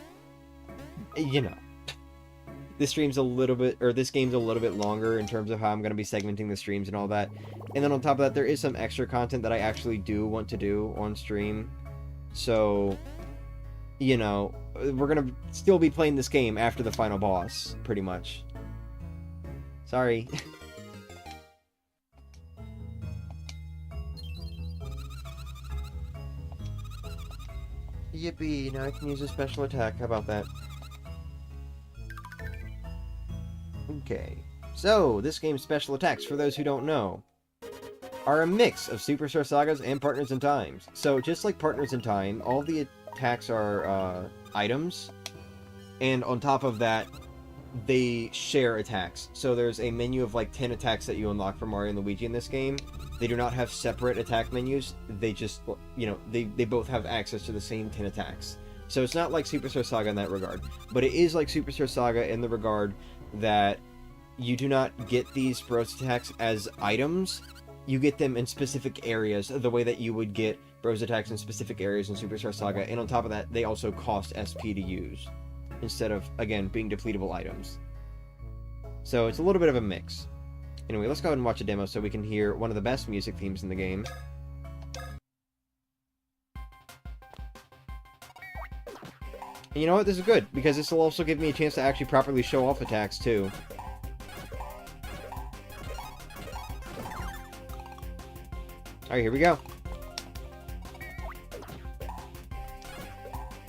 This stream's a little bit, or this game's a little bit longer in terms of how I'm going to be segmenting the streams and all that. And then on top of that, there is some extra content that I actually do want to do on stream. So, you know, we're going to still be playing this game after the final boss, pretty much. Sorry. Yippee, now I can use a special attack. How about that? Okay. So, this game's special attacks, for those who don't know, are a mix of Superstar Sagas and Partners in Times. So, just like Partners in Time, all the attacks are items, and on top of that, they share attacks. So there's a menu of like 10 attacks that you unlock for Mario and Luigi in this game. They do not have separate attack menus. They just, you know, they both have access to the same 10 attacks. So it's not like Superstar Saga in that regard. But it is like Superstar Saga in the regard that you do not get these Bros attacks as items. You get them in specific areas, the way that you would get Bros attacks in specific areas in Superstar Saga. And on top of that, they also cost SP to use, instead of, again, being depletable items. So it's a little bit of a mix. Anyway, let's go ahead and watch a demo so we can hear one of the best music themes in the game. And you know what? This is good, because this will also give me a chance to actually properly show off attacks, too. Alright, here we go.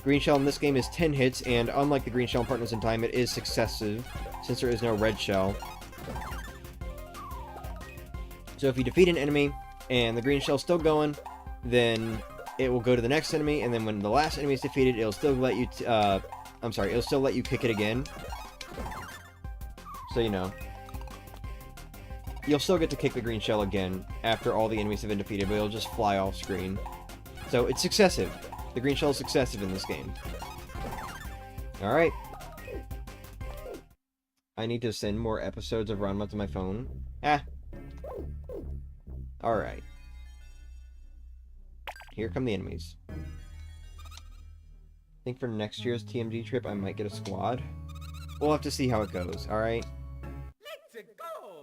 Green shell in this game is 10 hits, and unlike the green shell in Partners in Time, it is successive, since there is no red shell. So if you defeat an enemy, and the green shell's still going, then it will go to the next enemy, and then when the last enemy is defeated, it'll still let you, it'll still let you kick it again. So, you know, you'll still get to kick the green shell again after all the enemies have been defeated, but it'll just fly off screen. So it's successive. The green shell is successive in this game. Alright. I need to send more episodes of Ranma to my phone. Alright. Here come the enemies. I think for next year's TMG trip, I might get a squad. We'll have to see how it goes, alright?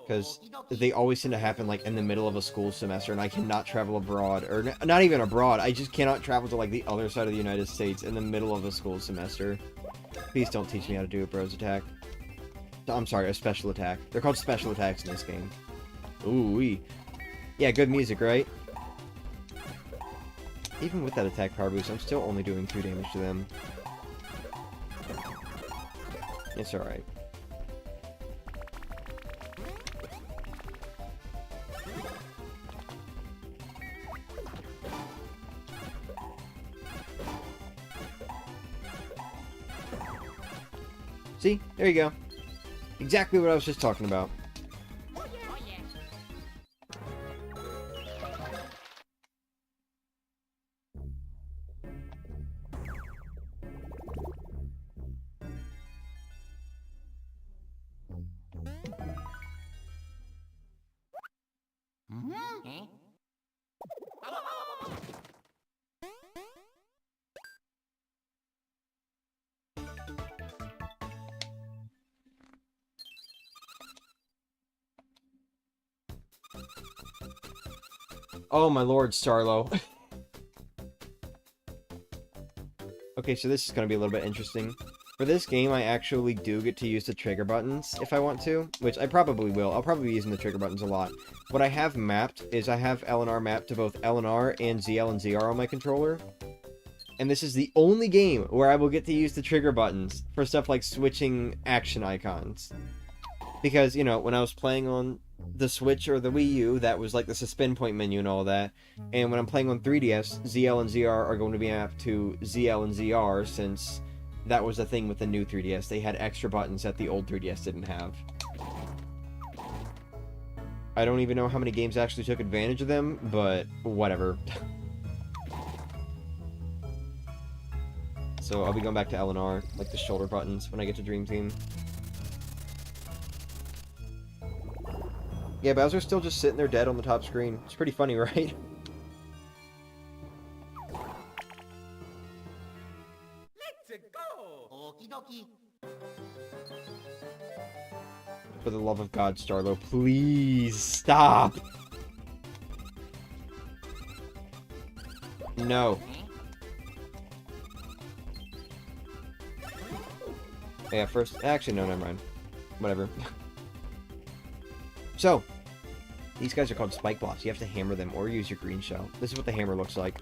Because they always seem to happen, like, in the middle of a school semester, and I cannot travel abroad. Or, not even abroad, I just cannot travel to, like, the other side of the United States in the middle of a school semester. Please don't teach me how to do a Bros attack. I'm sorry, a special attack. They're called special attacks in this game. Ooh-wee. Yeah, good music, right? Even with that attack power boost, I'm still only doing 2 damage to them. It's alright. See? There you go. Exactly what I was just talking about. Oh yeah. Hmm? Oh my lord, Starlo. Okay, so this is going to be a little bit interesting. For this game, I actually do get to use the trigger buttons if I want to, which I probably will. I'll probably be using the trigger buttons a lot. What I have mapped is I have LNR mapped to both LNR and ZL and ZR on my controller. And this is the only game where I will get to use the trigger buttons for stuff like switching action icons. Because, you know, when I was playing on the Switch or the Wii U, that was like the suspend point menu and all that. And when I'm playing on 3DS, ZL and ZR are going to be mapped to ZL and ZR, since that was the thing with the new 3DS. They had extra buttons that the old 3DS didn't have. I don't even know how many games actually took advantage of them, but whatever. So I'll be going back to LNR, like the shoulder buttons, when I get to Dream Team. Yeah, Bowser's still just sitting there dead on the top screen. It's pretty funny, right? Let's go! Okie dokie. For the love of God, Starlo, please stop! No. Yeah, first... Actually, no, never mind. Whatever. So, these guys are called spike blocks. You have to hammer them or use your green shell. This is what the hammer looks like.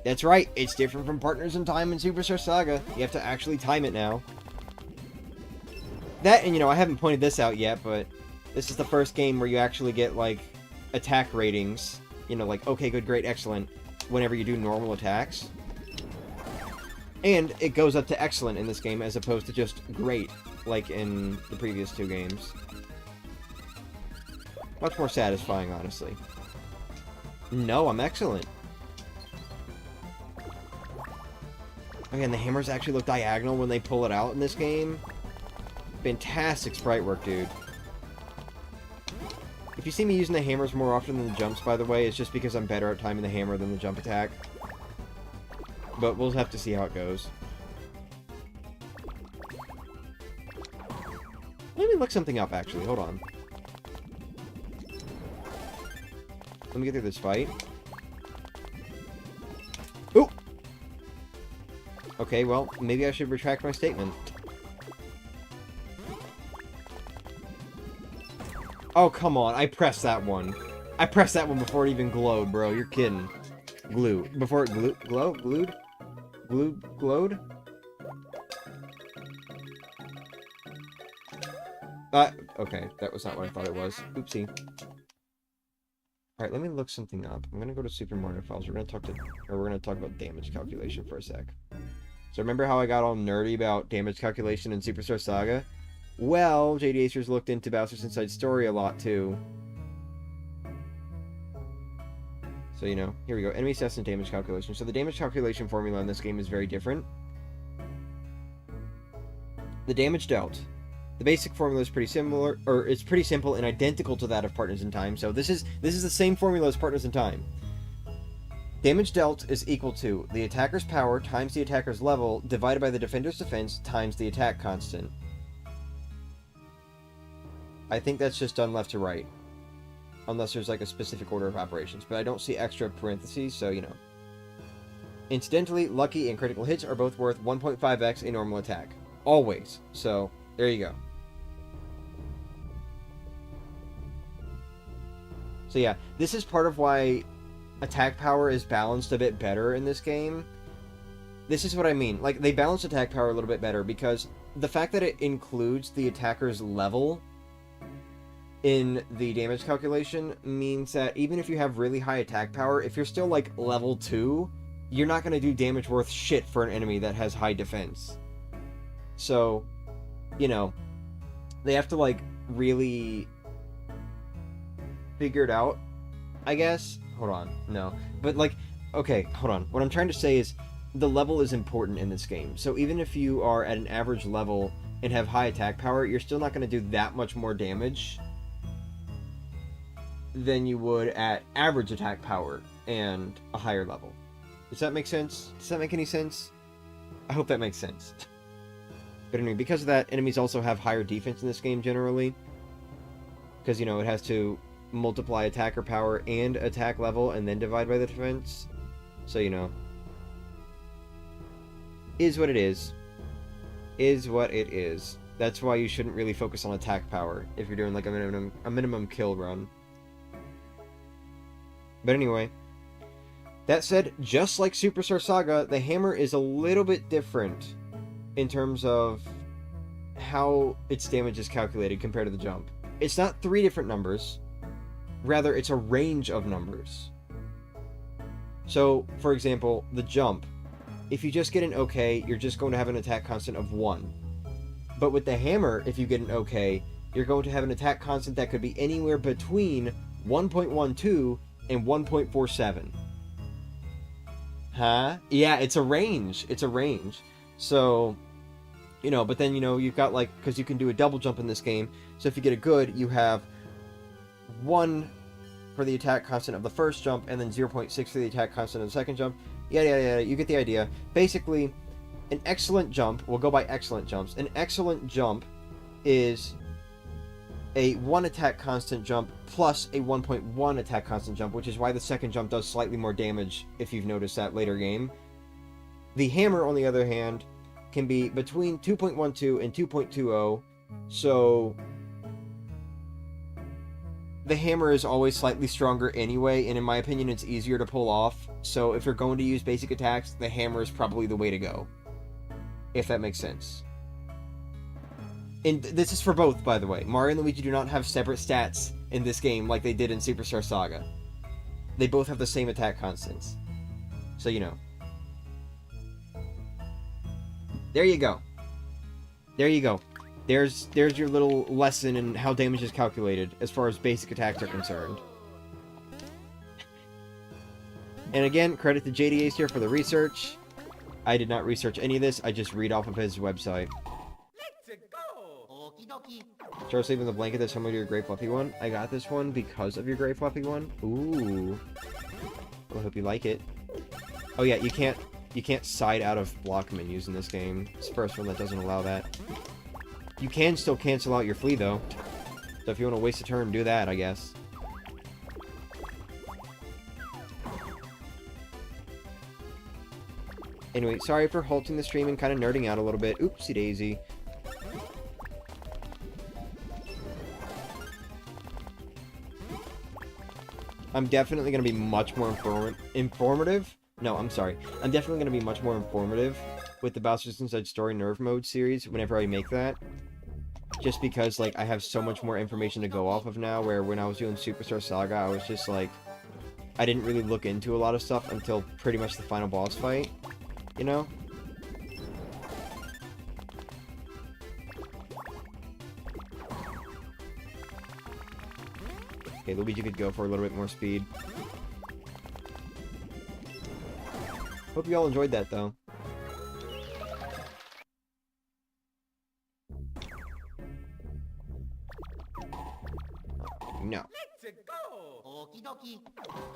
That's right, it's different from Partners in Time and Superstar Saga. You have to actually time it now. That, and I haven't pointed this out yet, but this is the first game where you actually get, like, attack ratings. Like, okay, good, great, excellent, whenever you do normal attacks. And it goes up to excellent in this game as opposed to just great, like in the previous 2 games. Much more satisfying, honestly. No, I'm excellent. Okay, and the hammers actually look diagonal when they pull it out in this game. Fantastic sprite work, dude. If you see me using the hammers more often than the jumps, by the way, it's just because I'm better at timing the hammer than the jump attack. But we'll have to see how it goes. Let me look something up, actually. Hold on. Let me get through this fight. Ooh! Okay, well, maybe I should retract my statement. Oh, come on. I pressed that one. I pressed that one before it even glowed, bro. You're kidding. Glue. Before it glued? Glowed? Okay. That was not what I thought it was. Oopsie. Alright, let me look something up. I'm gonna go to Super Mario Files. We're gonna talk about damage calculation for a sec. So remember how I got all nerdy about damage calculation in Superstar Saga? Well, JD Acers looked into Bowser's Inside Story a lot, too. So, here we go. Enemy stats and damage calculation. So the damage calculation formula in this game is very different. The damage dealt. The basic formula is pretty similar, or it's pretty simple and identical to that of Partners in Time. So this is the same formula as Partners in Time. Damage dealt is equal to the attacker's power times the attacker's level divided by the defender's defense times the attack constant. I think that's just done left to right. Unless there's like a specific order of operations. But I don't see extra parentheses, so Incidentally, lucky and critical hits are both worth 1.5x a normal attack. Always. So, there you go. So yeah, this is part of why attack power is balanced a bit better in this game. This is what I mean. Like, they balance attack power a little bit better because the fact that it includes the attacker's level in the damage calculation means that even if you have really high attack power, if you're still like level 2, you're not going to do damage worth shit for an enemy that has high defense. So, they have to like really figure it out, I guess. Hold on, no. But like, okay, hold on. What I'm trying to say is the level is important in this game. So even if you are at an average level and have high attack power, you're still not going to do that much more damage than you would at average attack power and a higher level. Does that make sense? Does that make any sense? I hope that makes sense. But anyway, because of that, enemies also have higher defense in this game generally. Because, it has to multiply attacker power and attack level and then divide by the defense. So, is what it is. Is what it is. That's why you shouldn't really focus on attack power if you're doing like a minimum kill run. But anyway, that said, just like Superstar Saga, the hammer is a little bit different in terms of how its damage is calculated compared to the jump. It's not 3 different numbers, rather it's a range of numbers. So, for example, the jump, if you just get an OK, you're just going to have an attack constant of 1. But with the hammer, if you get an OK, you're going to have an attack constant that could be anywhere between 1.12 and 1.47. Huh? Yeah, it's a range. It's a range. So, but then, you've got like, because you can do a double jump in this game. So if you get a good, you have 1 for the attack constant of the first jump, and then 0.6 for the attack constant of the second jump. Yeah, you get the idea. Basically, an excellent jump, we'll go by excellent jumps. An excellent jump is a 1 attack constant jump plus a 1.1 attack constant jump, which is why the second jump does slightly more damage, if you've noticed that later game. The hammer, on the other hand, can be between 2.12 and 2.20, so the hammer is always slightly stronger anyway, and in my opinion it's easier to pull off, so if you're going to use basic attacks, the hammer is probably the way to go. If that makes sense. And this is for both, by the way. Mario and Luigi do not have separate stats in this game like they did in Superstar Saga. They both have the same attack constants. So you know. There you go. There you go. There's your little lesson in how damage is calculated as far as basic attacks are concerned. And again, credit to JDA's here for the research. I did not research any of this, I just read off of his website. Let's go. Okie dokie. Start sleeping the blanket that's similar to your gray fluffy one. I got this one because of your gray fluffy one. Ooh. Well, I hope you like it. Oh yeah, you can't side out of block menus in this game. It's the first one that doesn't allow that. You can still cancel out your flee though. So if you want to waste a turn, do that, I guess. Anyway, sorry for halting the stream and kind of nerding out a little bit. Oopsie daisy. I'm definitely going to be much more informative. No, I'm sorry. I'm definitely going to be much more informative with the Bowser's Inside Story Nerve Mode series whenever I make that. Just because, like, I have so much more information to go off of now, where when I was doing Superstar Saga, I was just, like, I didn't really look into a lot of stuff until pretty much the final boss fight, you know? Okay, Luigi could go for a little bit more speed. Hope you all enjoyed that, though. No. Let's go. Okie dokie.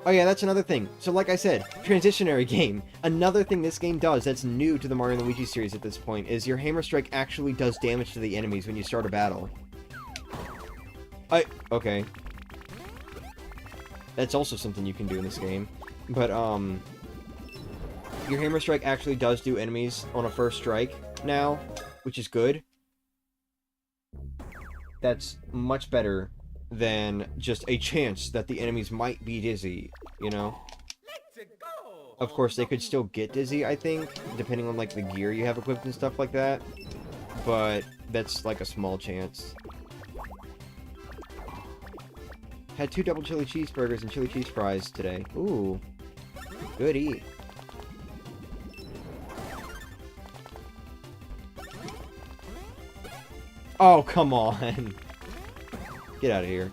Oh yeah, that's another thing. So like I said, transitionary game. Another thing this game does that's new to the Mario and Luigi series at this point is your Hammer Strike actually does damage to the enemies when you start a battle. Okay. That's also something you can do in this game. But, your Hammer Strike actually does do enemies on a first strike now, which is good. That's much better than just a chance that the enemies might be dizzy, you know? Let's go. Of course, they could still get dizzy, I think, depending on, like, the gear you have equipped and stuff like that. But that's, like, a small chance. Had 2 double chili cheeseburgers and chili cheese fries today. Ooh. Good eat. Oh, come on. Get out of here.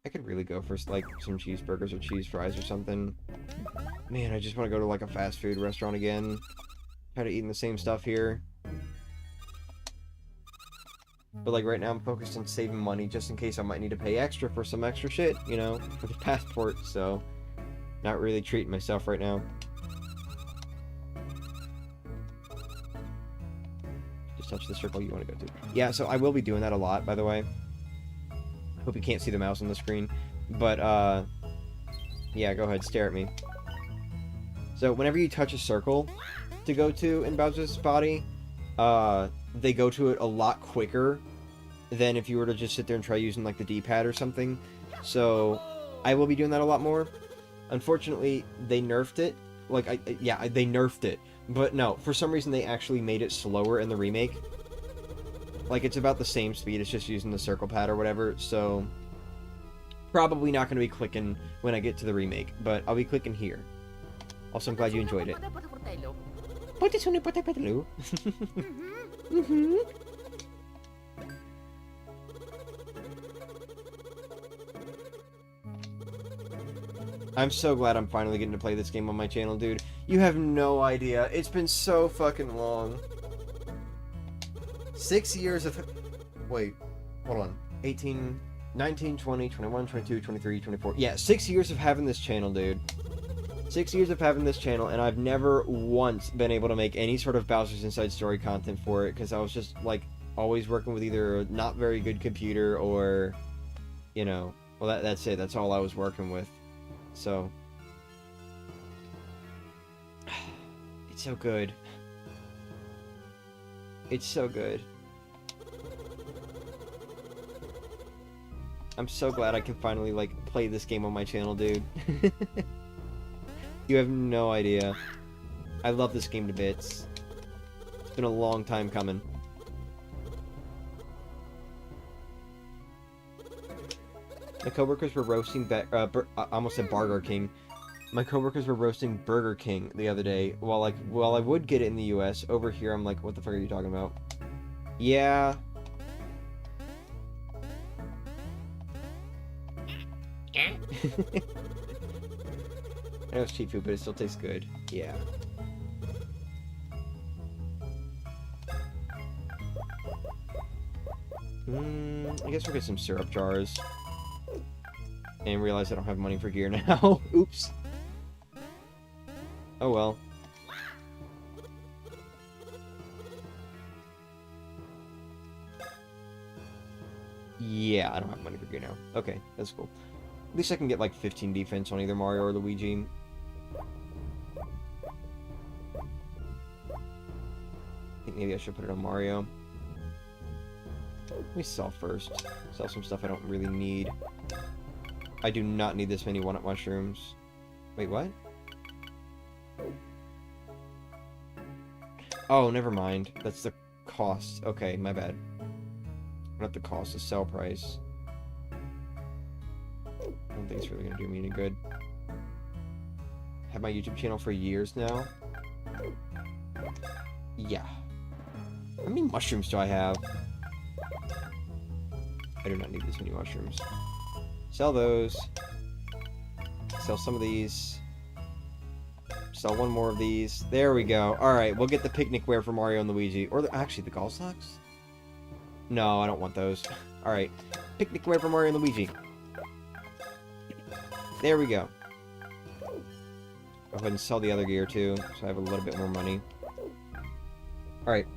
I could really go for, like, some cheeseburgers or cheese fries or something. Man, I just want to go to, like, a fast food restaurant again. Try to eat the same stuff here. But, like, right now I'm focused on saving money just in case I might need to pay extra for some extra shit, you know, for the passport, so not really treating myself right now. Just touch the circle you want to go to. Yeah, so I will be doing that a lot, by the way. I hope you can't see the mouse on the screen. But, yeah, go ahead, stare at me. So, whenever you touch a circle to go to in Bowser's body, they go to it a lot quicker than if you were to just sit there and try using, like, the D-pad or something. So, I will be doing that a lot more. Unfortunately, they nerfed it. Like, they nerfed it. But no, for some reason they actually made it slower in the remake. Like, it's about the same speed, it's just using the circle pad or whatever, so probably not going to be clicking when I get to the remake, but I'll be clicking here. Also, I'm glad you enjoyed it. I'm so glad I'm finally getting to play this game on my channel, dude. You have no idea. It's been so fucking long. 6 years of... Wait, hold on. 18, 19, 20, 21, 22, 23, 24. Yeah, 6 years of having this channel, dude. 6 years of having this channel, and I've never once been able to make any sort of Bowser's Inside Story content for it, because I was just, like, always working with either a not very good computer or, you know... Well, that's it. That's all I was working with. So... It's so good. It's so good. I'm so glad I can finally, like, play this game on my channel, dude. You have no idea. I love this game to bits. It's been a long time coming. My coworkers were roasting I almost said Burger King. My coworkers were roasting Burger King the other day. While I would get it in the US, over here I'm like, what the fuck are you talking about? Yeah. I know it's cheap food, but it still tastes good. Yeah. I guess we'll get some syrup jars. And realize I don't have money for gear now. Oops. Oh well. Yeah, I don't have money for gear now. Okay, that's cool. At least I can get like 15 defense on either Mario or Luigi. I think maybe I should put it on Mario. Let me sell first. Sell some stuff I don't really need. I do not need this many one-up mushrooms. Wait, what? Oh, never mind. That's the cost. Okay, my bad. Not the cost, the sell price. I don't think it's really gonna do me any good. Have my YouTube channel for years now. Yeah. How many mushrooms do I have? I do not need this many mushrooms. Sell those. Sell some of these. Sell one more of these. There we go. Alright, we'll get the picnic wear for Mario and Luigi. Or actually, the golf socks? No, I don't want those. Alright. Picnic wear for Mario and Luigi. There we go. Go ahead and sell the other gear too, so I have a little bit more money. Alright.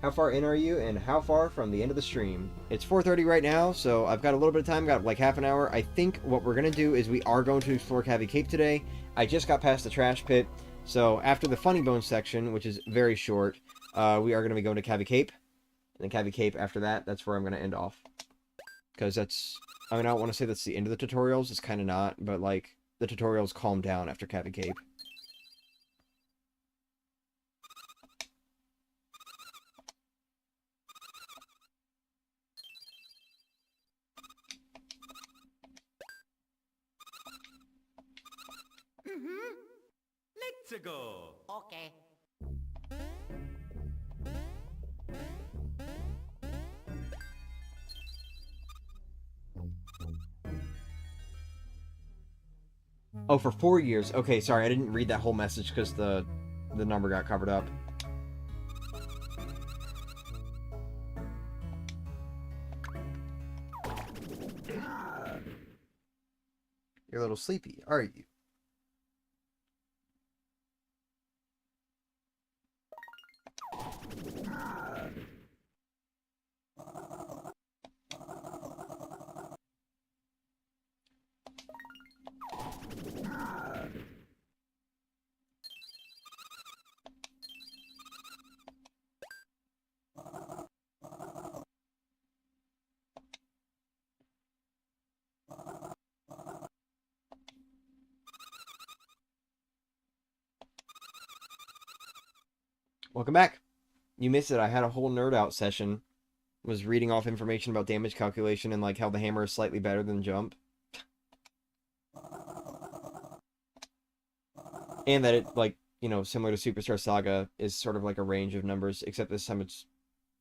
How far in are you, and how far from the end of the stream? It's 4:30 right now, so I've got a little bit of time, got like half an hour. I think what we're going to do is we are going to explore Cavy Cape today. I just got past the trash pit, so after the Funny Bones section, which is very short, we are going to be going to Cavy Cape. And then Cavy Cape after that, that's where I'm going to end off. Because that's, I mean, I don't want to say that's the end of the tutorials, it's kind of not, but like, the tutorials calm down after Cavy Cape. Let's go. Okay. Oh, for 4 years. Okay, sorry, I didn't read that whole message because the number got covered up. You're a little sleepy, are you? Welcome back. You missed it. I had a whole nerd out session. Was reading off information about damage calculation and like how the hammer is slightly better than jump. And that it, like, you know, similar to Superstar Saga, is sort of like a range of numbers, except this time it's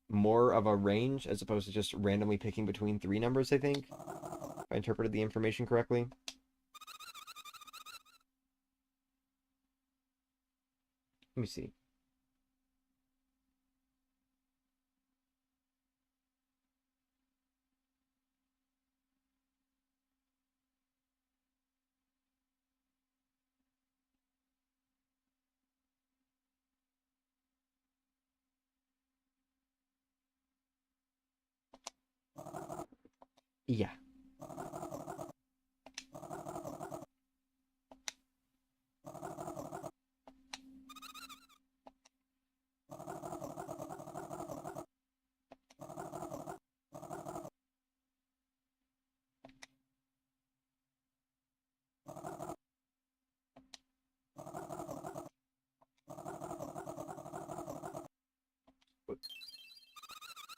more of a range as opposed to just randomly picking between 3 numbers, I think. If I interpreted the information correctly. Let me see. Yeah.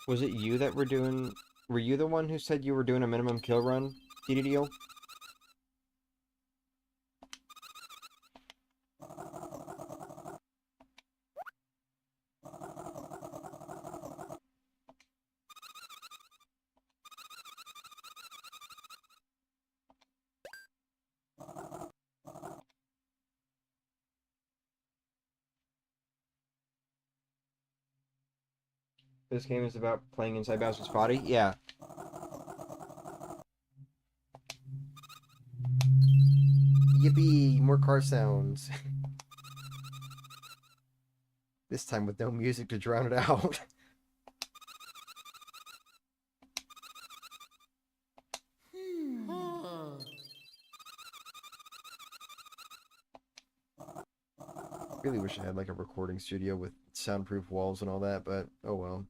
Was it you that were doing... Were you the one who said you were doing a minimum kill run, DDDO? This game is about playing inside Bowser's body? Yeah. Yippee! More car sounds. This time with no music to drown it out. Really wish I had like a recording studio with soundproof walls and all that, but oh well.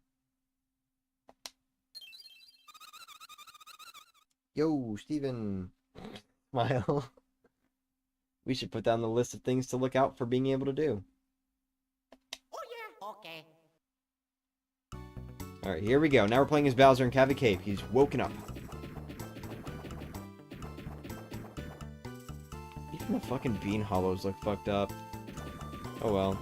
Yo, Steven! Smile. We should put down the list of things to look out for being able to do. Oh yeah. Okay. Alright, here we go. Now we're playing as Bowser in Cavy Cave. He's woken up. Even the fucking bean hollows look fucked up. Oh well.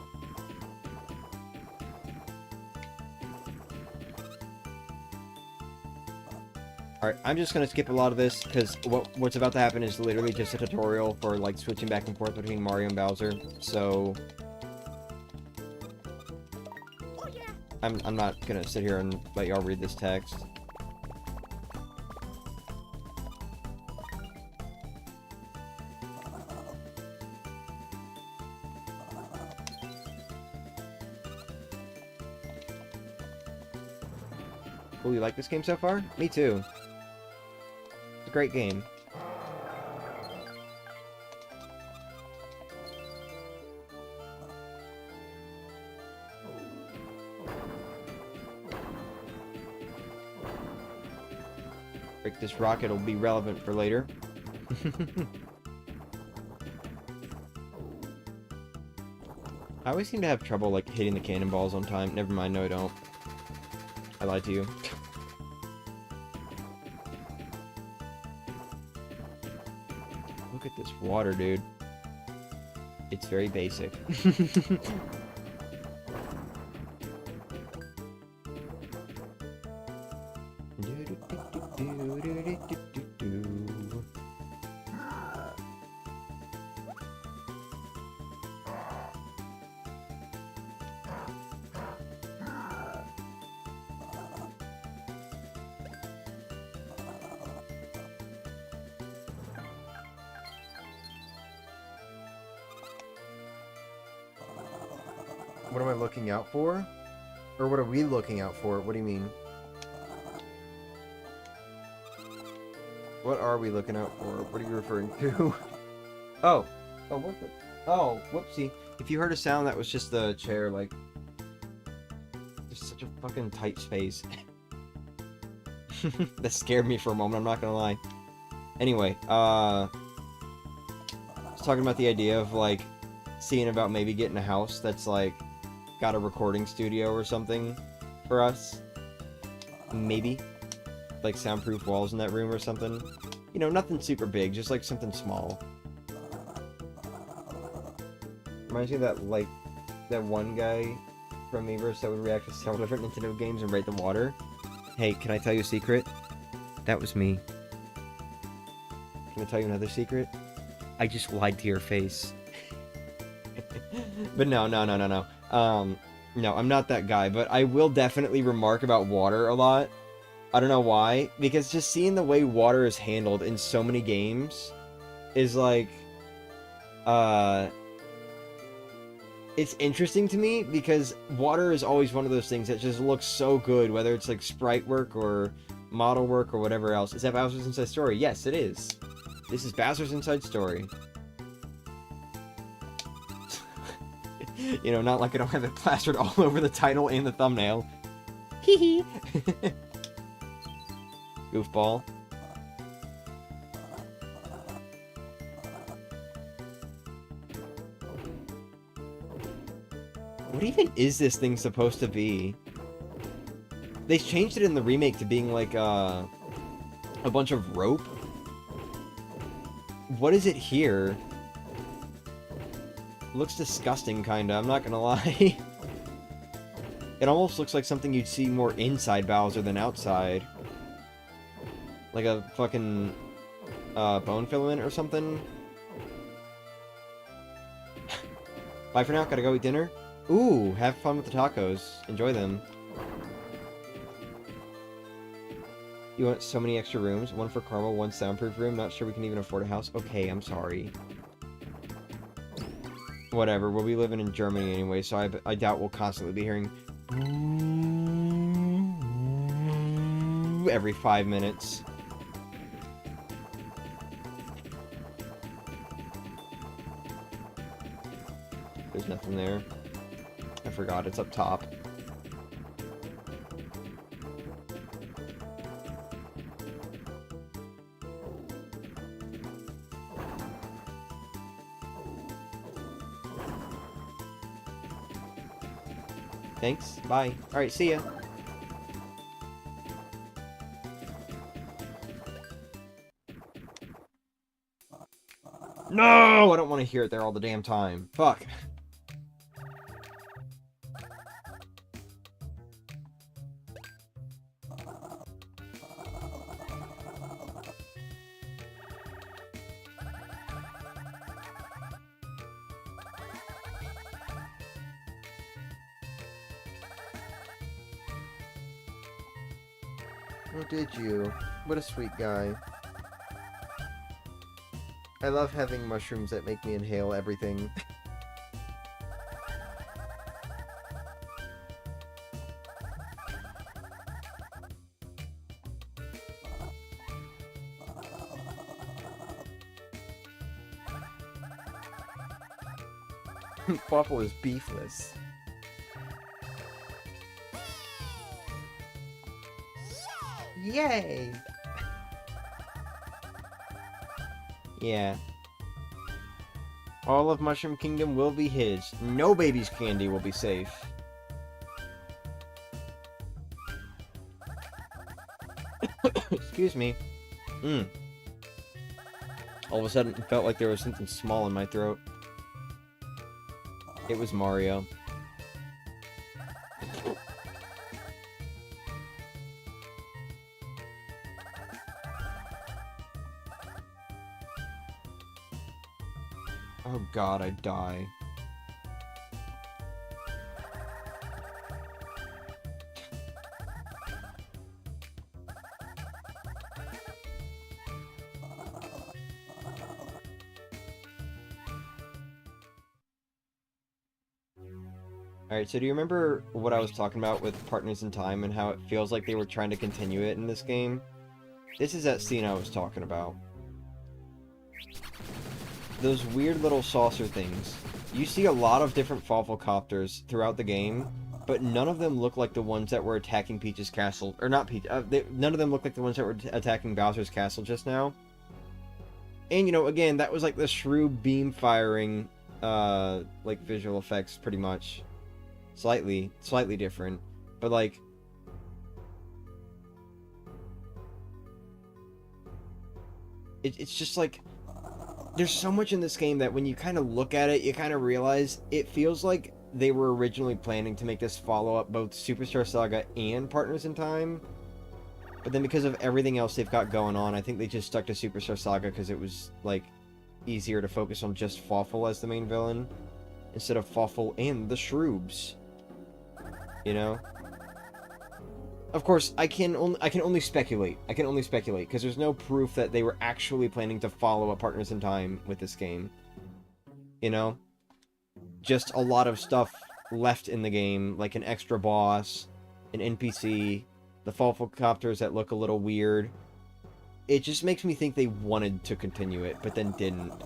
Alright, I'm just gonna skip a lot of this, because what's about to happen is literally just a tutorial for, like, switching back and forth between Mario and Bowser, so... Oh yeah. I'm not gonna sit here and let y'all read this text. Oh, you like this game so far? Me too. It's a great game. Break this rocket will be relevant for later. I always seem to have trouble, like, hitting the cannonballs on time. Never mind, no I don't. I lied to you. Look at this water, dude. It's very basic. What am I looking out for? Or what are we looking out for? What do you mean? What are we looking out for? What are you referring to? Oh. Oh, what the? Oh, whoopsie. If you heard a sound, that was just the chair, like... Just such a fucking tight space. That scared me for a moment, I'm not gonna lie. Anyway, I was talking about the idea of, like, seeing about maybe getting a house that's, like, got a recording studio or something for us. Maybe. Like soundproof walls in that room or something. You know, nothing super big, just like something small. Reminds me of that, like, that one guy from Miiverse that would react to several different Nintendo games and rate the water. Hey, can I tell you a secret? That was me. Can I tell you another secret? I just lied to your face. But no. No, I'm not that guy, but I will definitely remark about water a lot. I don't know why, because just seeing the way water is handled in so many games is like, it's interesting to me, because water is always one of those things that just looks so good, whether it's like sprite work or model work or whatever else. Is that Bowser's Inside Story? Yes, it is. This is Bowser's Inside Story. You know, not like I don't have it plastered all over the title and the thumbnail. Hee hee. Goofball. What even is this thing supposed to be? They changed it in the remake to being like a bunch of rope. What is it here? It looks disgusting, kinda, I'm not gonna lie. It almost looks like something you'd see more inside Bowser than outside. Like a fucking bone filament or something. Bye for now, gotta go eat dinner. Ooh, have fun with the tacos. Enjoy them. You want so many extra rooms? One for Carmel, one soundproof room. Not sure we can even afford a house. Okay, I'm sorry. Whatever, we'll be living in Germany anyway, so I doubt we'll constantly be hearing every 5 minutes. There's nothing there. I forgot, it's up top. Thanks, bye. Alright, see ya. No! I don't want to hear it there all the damn time. Fuck. Oh, did you? What a sweet guy. I love having mushrooms that make me inhale everything. Waffle is beefless. Yay! Yeah. All of Mushroom Kingdom will be his. No baby's candy will be safe. Excuse me. All of a sudden, it felt like there was something small in my throat. It was Mario. Oh god, I'd die. Alright, so do you remember what I was talking about with Partners in Time and how it feels like they were trying to continue it in this game? This is that scene I was talking about. Those weird little saucer things. You see a lot of different Fawful-copters throughout the game, but none of them look like the ones that were attacking Peach's castle. Or not Peach, none of them look like the ones that were attacking Bowser's castle just now. And, you know, again, that was like the shrew beam firing, like, visual effects, pretty much. Slightly different. But, like... It's just, like... There's so much in this game that when you kind of look at it, you kind of realize it feels like they were originally planning to make this follow up both Superstar Saga and Partners in Time. But then because of everything else they've got going on, I think they just stuck to Superstar Saga because it was, like, easier to focus on just Fawful as the main villain instead of Fawful and the Shroobs. You know? Of course, I can only speculate. I can only speculate, because there's no proof that they were actually planning to follow up Partners in Time with this game. You know? Just a lot of stuff left in the game, like an extra boss, an NPC, the Fawful-copters that look a little weird. It just makes me think they wanted to continue it, but then didn't.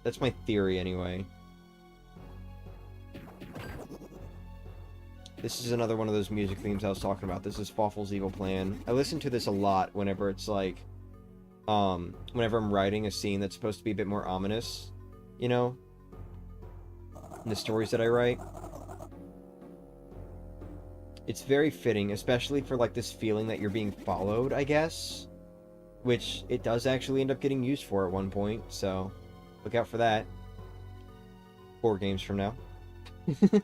That's my theory, anyway. This is another one of those music themes I was talking about. This is Fawful's Evil Plan. I listen to this a lot whenever it's like, whenever I'm writing a scene that's supposed to be a bit more ominous, you know? In the stories that I write. It's very fitting, especially for, like, this feeling that you're being followed, I guess. Which it does actually end up getting used for at one point, so look out for that. 4 games from now. I feel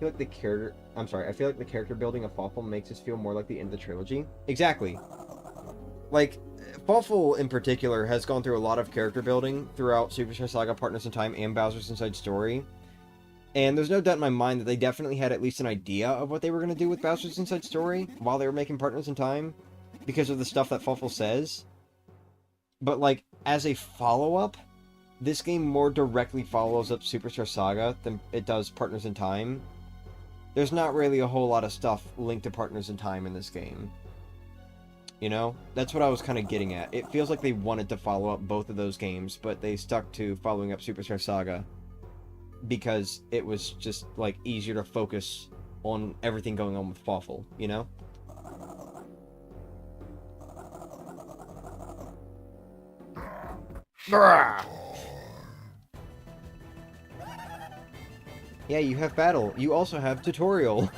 like the character... I'm sorry, I feel like the character building of Fawful makes us feel more like the end of the trilogy. Exactly. Like, Fawful in particular has gone through a lot of character building throughout Superstar Saga, Partners in Time, and Bowser's Inside Story. And there's no doubt in my mind that they definitely had at least an idea of what they were going to do with Bowser's Inside Story while they were making Partners in Time, because of the stuff that Fawful says. But, like, as a follow-up, this game more directly follows up Superstar Saga than it does Partners in Time. There's not really a whole lot of stuff linked to Partners in Time in this game. You know? That's what I was kind of getting at. It feels like they wanted to follow up both of those games, but they stuck to following up Superstar Saga because it was just, like, easier to focus on everything going on with Fawful, you know? Yeah, you have battle. You also have tutorial.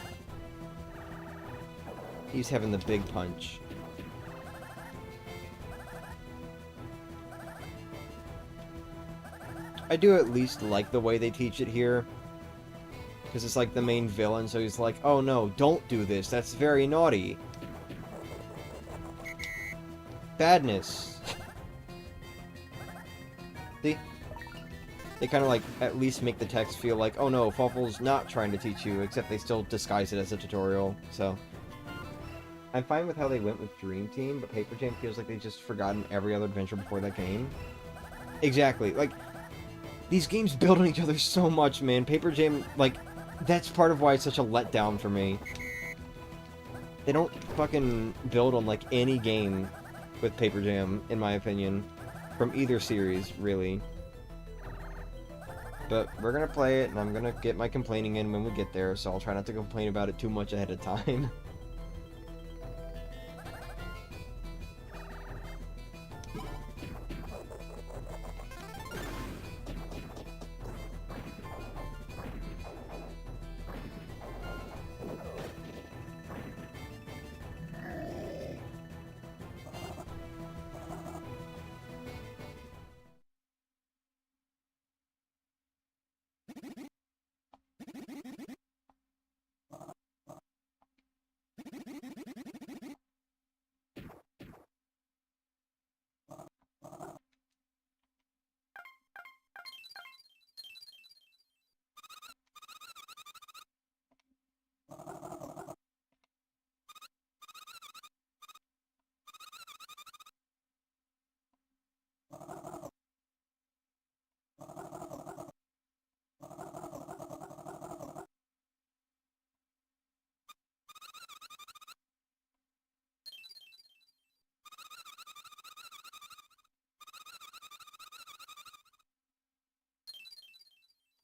He's having the big punch. I do at least like the way they teach it here. Because it's like the main villain, so he's like, oh no, don't do this. That's very naughty. Badness. See? They kind of, like, at least make the text feel like, oh no, Fawful's not trying to teach you, except they still disguise it as a tutorial, so. I'm fine with how they went with Dream Team, but Paper Jam feels like they've just forgotten every other adventure before that game. Exactly, like, these games build on each other so much, man. Paper Jam, like, that's part of why it's such a letdown for me. They don't fucking build on, like, any game with Paper Jam, in my opinion. From either series, really. But we're gonna play it, and I'm gonna get my complaining in when we get there, so I'll try not to complain about it too much ahead of time.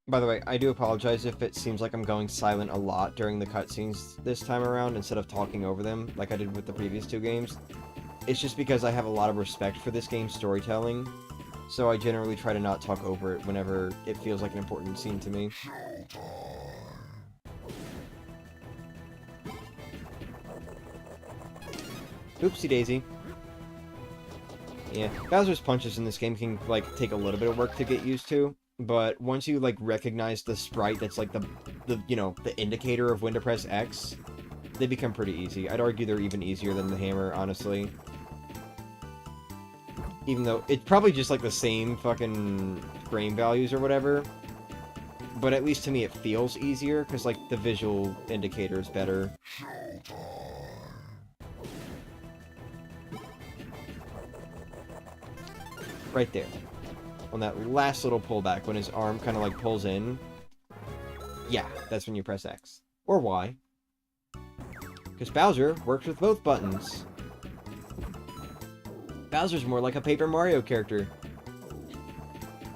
By the way, I do apologize if it seems like I'm going silent a lot during the cutscenes this time around instead of talking over them like I did with the previous 2 games. It's just because I have a lot of respect for this game's storytelling, so I generally try to not talk over it whenever it feels like an important scene to me. Oopsie daisy. Yeah, Bowser's punches in this game can, like, take a little bit of work to get used to, but once you, like, recognize the sprite that's, like, the you know, the indicator of when to press X, they become pretty easy. I'd argue they're even easier than the hammer, honestly. Even though it's probably just, like, the same fucking frame values or whatever, but at least to me it feels easier, because, like, the visual indicator is better. Right there. On that last little pullback, when his arm kind of, like, pulls in. Yeah, that's when you press X. Or Y. Because Bowser works with both buttons. Bowser's more like a Paper Mario character.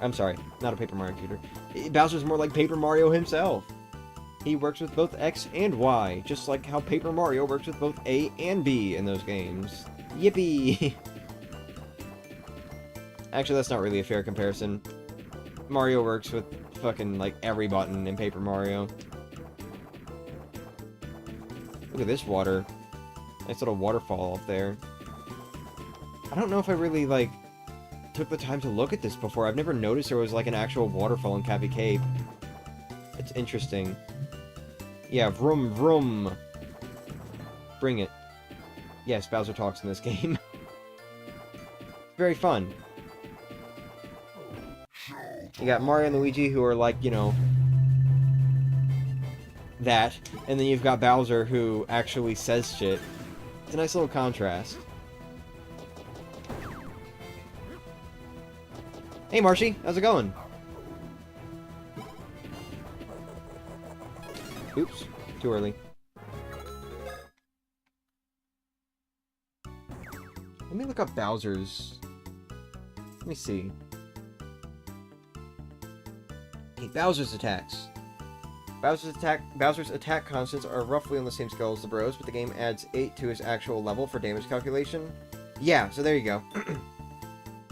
I'm sorry, not a Paper Mario character. Bowser's more like Paper Mario himself. He works with both X and Y, just like how Paper Mario works with both A and B in those games. Yippee! Actually, that's not really a fair comparison. Mario works with fucking, like, every button in Paper Mario. Look at this water. Nice little waterfall up there. I don't know if I really, like, took the time to look at this before. I've never noticed there was, like, an actual waterfall in Cavy Cape. It's interesting. Yeah, vroom vroom. Bring it. Yes, Bowser talks in this game. Very fun. You got Mario and Luigi who are like, you know, that. And then you've got Bowser who actually says shit. It's a nice little contrast. Hey Marshy, how's it going? Oops, too early. Let me look up Bowser's. Let me see. Hey, Bowser's attacks. Bowser's attack constants are roughly on the same scale as the Bros, but the game adds 8 to his actual level for damage calculation. Yeah, so there you go.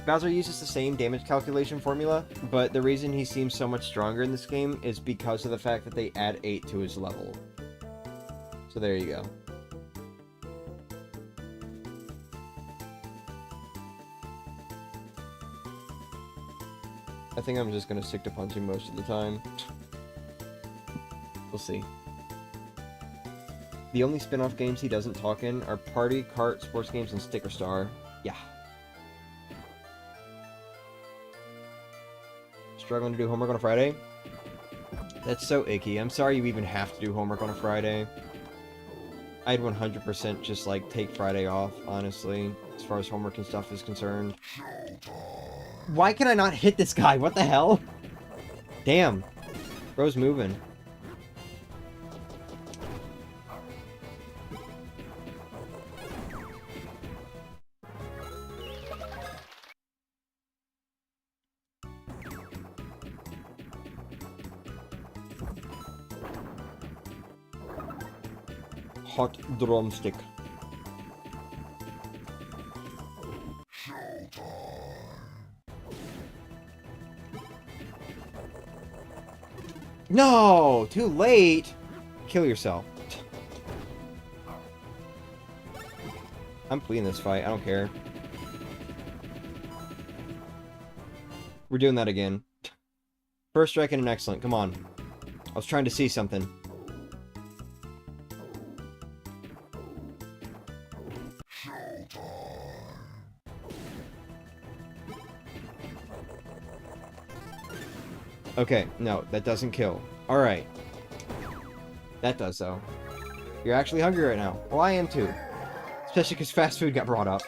Bowser uses the same damage calculation formula, but the reason he seems so much stronger in this game is because of the fact that they add 8 to his level. So there you go. I think I'm just gonna stick to punching most of the time. We'll see. The only spin-off games he doesn't talk in are Party, Kart, Sports Games, and Sticker Star. Yeah. Struggling to do homework on a Friday? That's so icky. I'm sorry you even have to do homework on a Friday. I'd 100% just, like, take Friday off, honestly, as far as homework and stuff is concerned. Why can I not hit this guy? What the hell? Damn. Bro's moving. Hot drumstick. No! Too late! Kill yourself. I'm fleeing this fight. I don't care. We're doing that again. First strike and an excellent. Come on. I was trying to see something. Okay, no, that doesn't kill. Alright. That does, though. You're actually hungry right now. Well, I am too. Especially because fast food got brought up.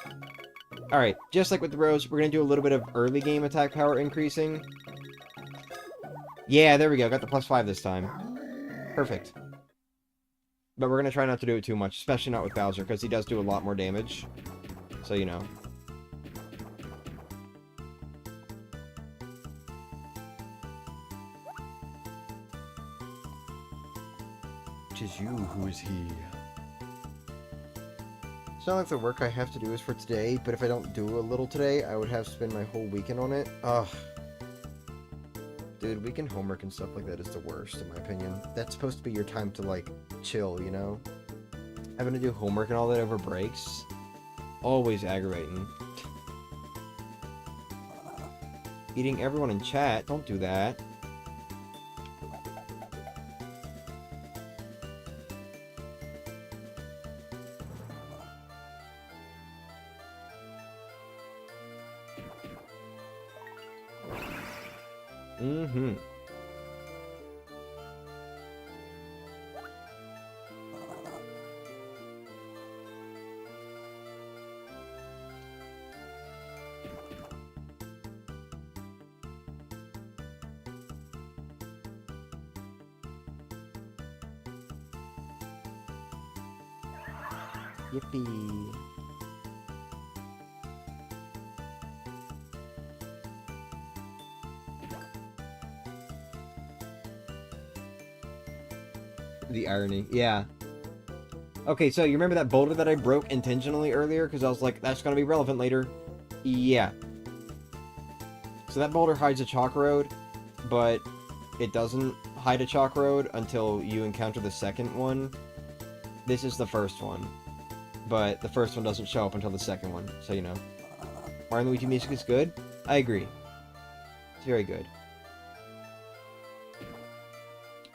Alright, just like with the Bros, we're going to do a little bit of early game attack power increasing. Yeah, there we go. Got the +5 this time. Perfect. But we're going to try not to do it too much, especially not with Bowser, because he does do a lot more damage. So, you know. 'Tis you who is he. It's not like the work I have to do is for today, but if I don't do a little today, I would have to spend my whole weekend on it. Ugh. Dude, weekend homework and stuff like that is the worst, in my opinion. That's supposed to be your time to, like, chill, you know? Having to do homework and all that over breaks? Always aggravating. Eating everyone in chat? Don't do that. Mm-hmm. Yippee. The irony. Yeah. Okay, so you remember that boulder that I broke intentionally earlier? Because I was like, that's going to be relevant later. Yeah. So that boulder hides a chalk road, but it doesn't hide a chalk road until you encounter the second one. this is the first one. But the first one doesn't show up until the second one, so you know. Mario Luigi music is good? I agree. It's very good.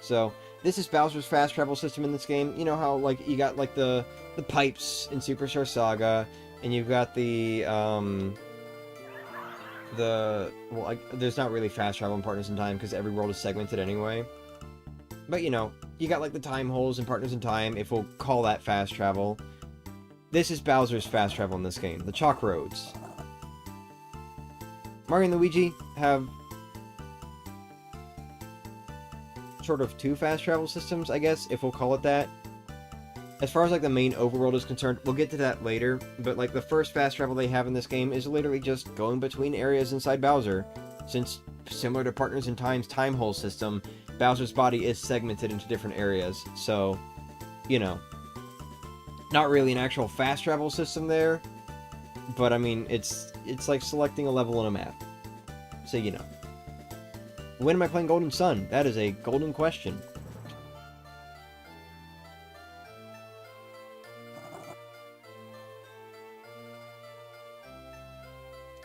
So, this is Bowser's fast travel system in this game. You know how, like, you got, like, the pipes in Superstar Saga, and you've got well, there's not really fast travel in Partners in Time, because every world is segmented anyway. But, you know, you got, like, the time holes in Partners in Time, if we'll call that fast travel. This is Bowser's fast travel in this game, the chalk roads. Mario and Luigi have sort of two fast travel systems, I guess, if we'll call it that. As far as, like, the main overworld is concerned, we'll get to that later, but, like, the first fast travel they have in this game is literally just going between areas inside Bowser, since, similar to Partners in Time's time hole system, Bowser's body is segmented into different areas, so, you know, not really an actual fast travel system there, but, I mean, it's like selecting a level on a map, so, you know. When am I playing Golden Sun? That is a golden question.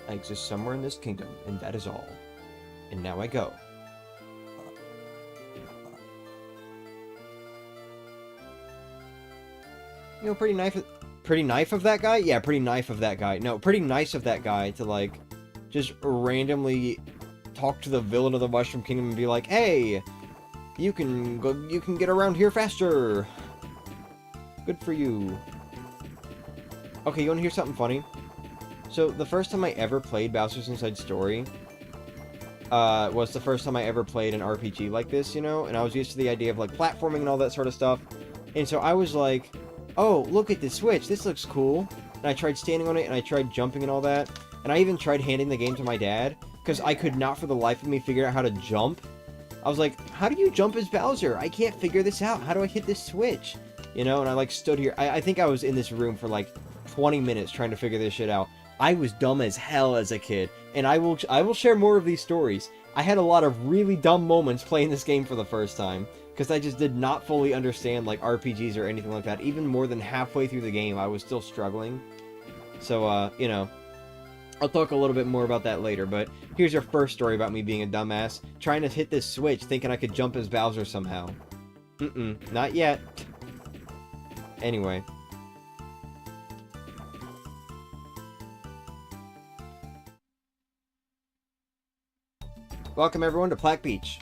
I exist somewhere in this kingdom, and that is all. And now I go. You know, pretty knife of that guy? Yeah, pretty knife of that guy. No, pretty nice of that guy to, like, just randomly talk to the villain of the Mushroom Kingdom and be like, hey, you can get around here faster. Good for you. Okay, you want to hear something funny? So, the first time I ever played Bowser's Inside Story was the first time I ever played an RPG like this, you know? And I was used to the idea of, like, platforming and all that sort of stuff. And so I was like, oh, look at this switch. This looks cool. And I tried standing on it, and I tried jumping and all that. And I even tried handing the game to my dad, because I could not for the life of me figure out how to jump. I was like, how do you jump as Bowser? I can't figure this out. How do I hit this switch? You know, and I, like, stood here. I think I was in this room for, like, 20 minutes trying to figure this shit out. I was dumb as hell as a kid, and I will share more of these stories. I had a lot of really dumb moments playing this game for the first time, because I just did not fully understand, like, RPGs or anything like that. Even more than halfway through the game, I was still struggling. So, you know, I'll talk a little bit more about that later, but here's your first story about me being a dumbass, trying to hit this switch, thinking I could jump as Bowser somehow. Not yet. Anyway. Welcome everyone to Plaque Beach.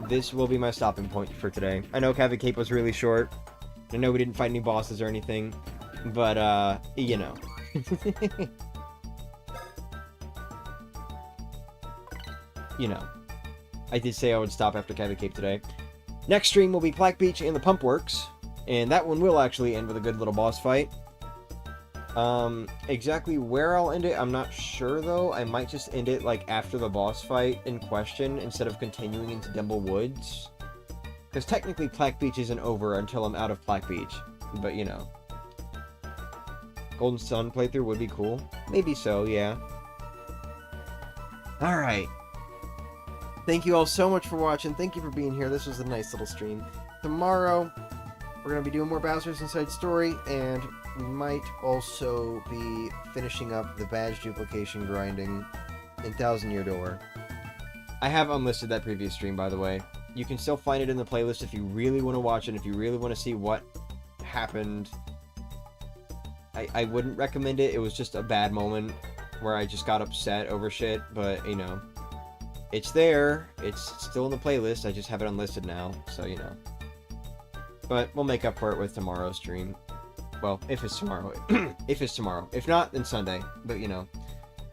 This will be my stopping point for today. I know Cavy Cape was really short. I know we didn't fight any bosses or anything, but, you know. You know. I did say I would stop after Cavy Cape today. Next stream will be Plaque Beach and the Pump Works, and that one will actually end with a good little boss fight. Exactly where I'll end it, I'm not sure though. I might just end it like after the boss fight in question instead of continuing into Dimble Woods. Because technically Plaque Beach isn't over until I'm out of Plaque Beach. But you know. Golden Sun playthrough would be cool. Maybe so, yeah. Alright. Thank you all so much for watching. Thank you for being here. This was a nice little stream. Tomorrow, we're going to be doing more Bowser's Inside Story, and we might also be finishing up the badge duplication grinding in Thousand Year Door. I have unlisted that previous stream, by the way. You can still find it in the playlist if you really want to watch it, if you really want to see what happened. I wouldn't recommend it. It was just a bad moment where I just got upset over shit, but, you know. It's there. It's still in the playlist. I just have it unlisted now, so, you know. But we'll make up for it with tomorrow's stream. Well, if it's tomorrow. If it's tomorrow. If not, then Sunday. But, you know.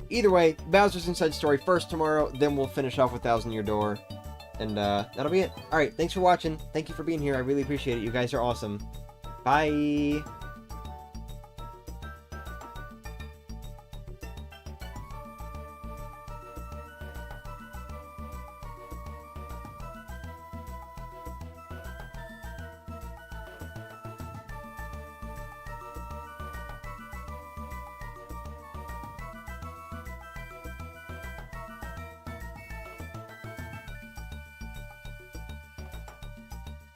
Either way, Bowser's Inside Story first tomorrow, then we'll finish off with Thousand Year Door. And, that'll be it. Alright, thanks for watching. Thank you for being here. I really appreciate it. You guys are awesome. Bye!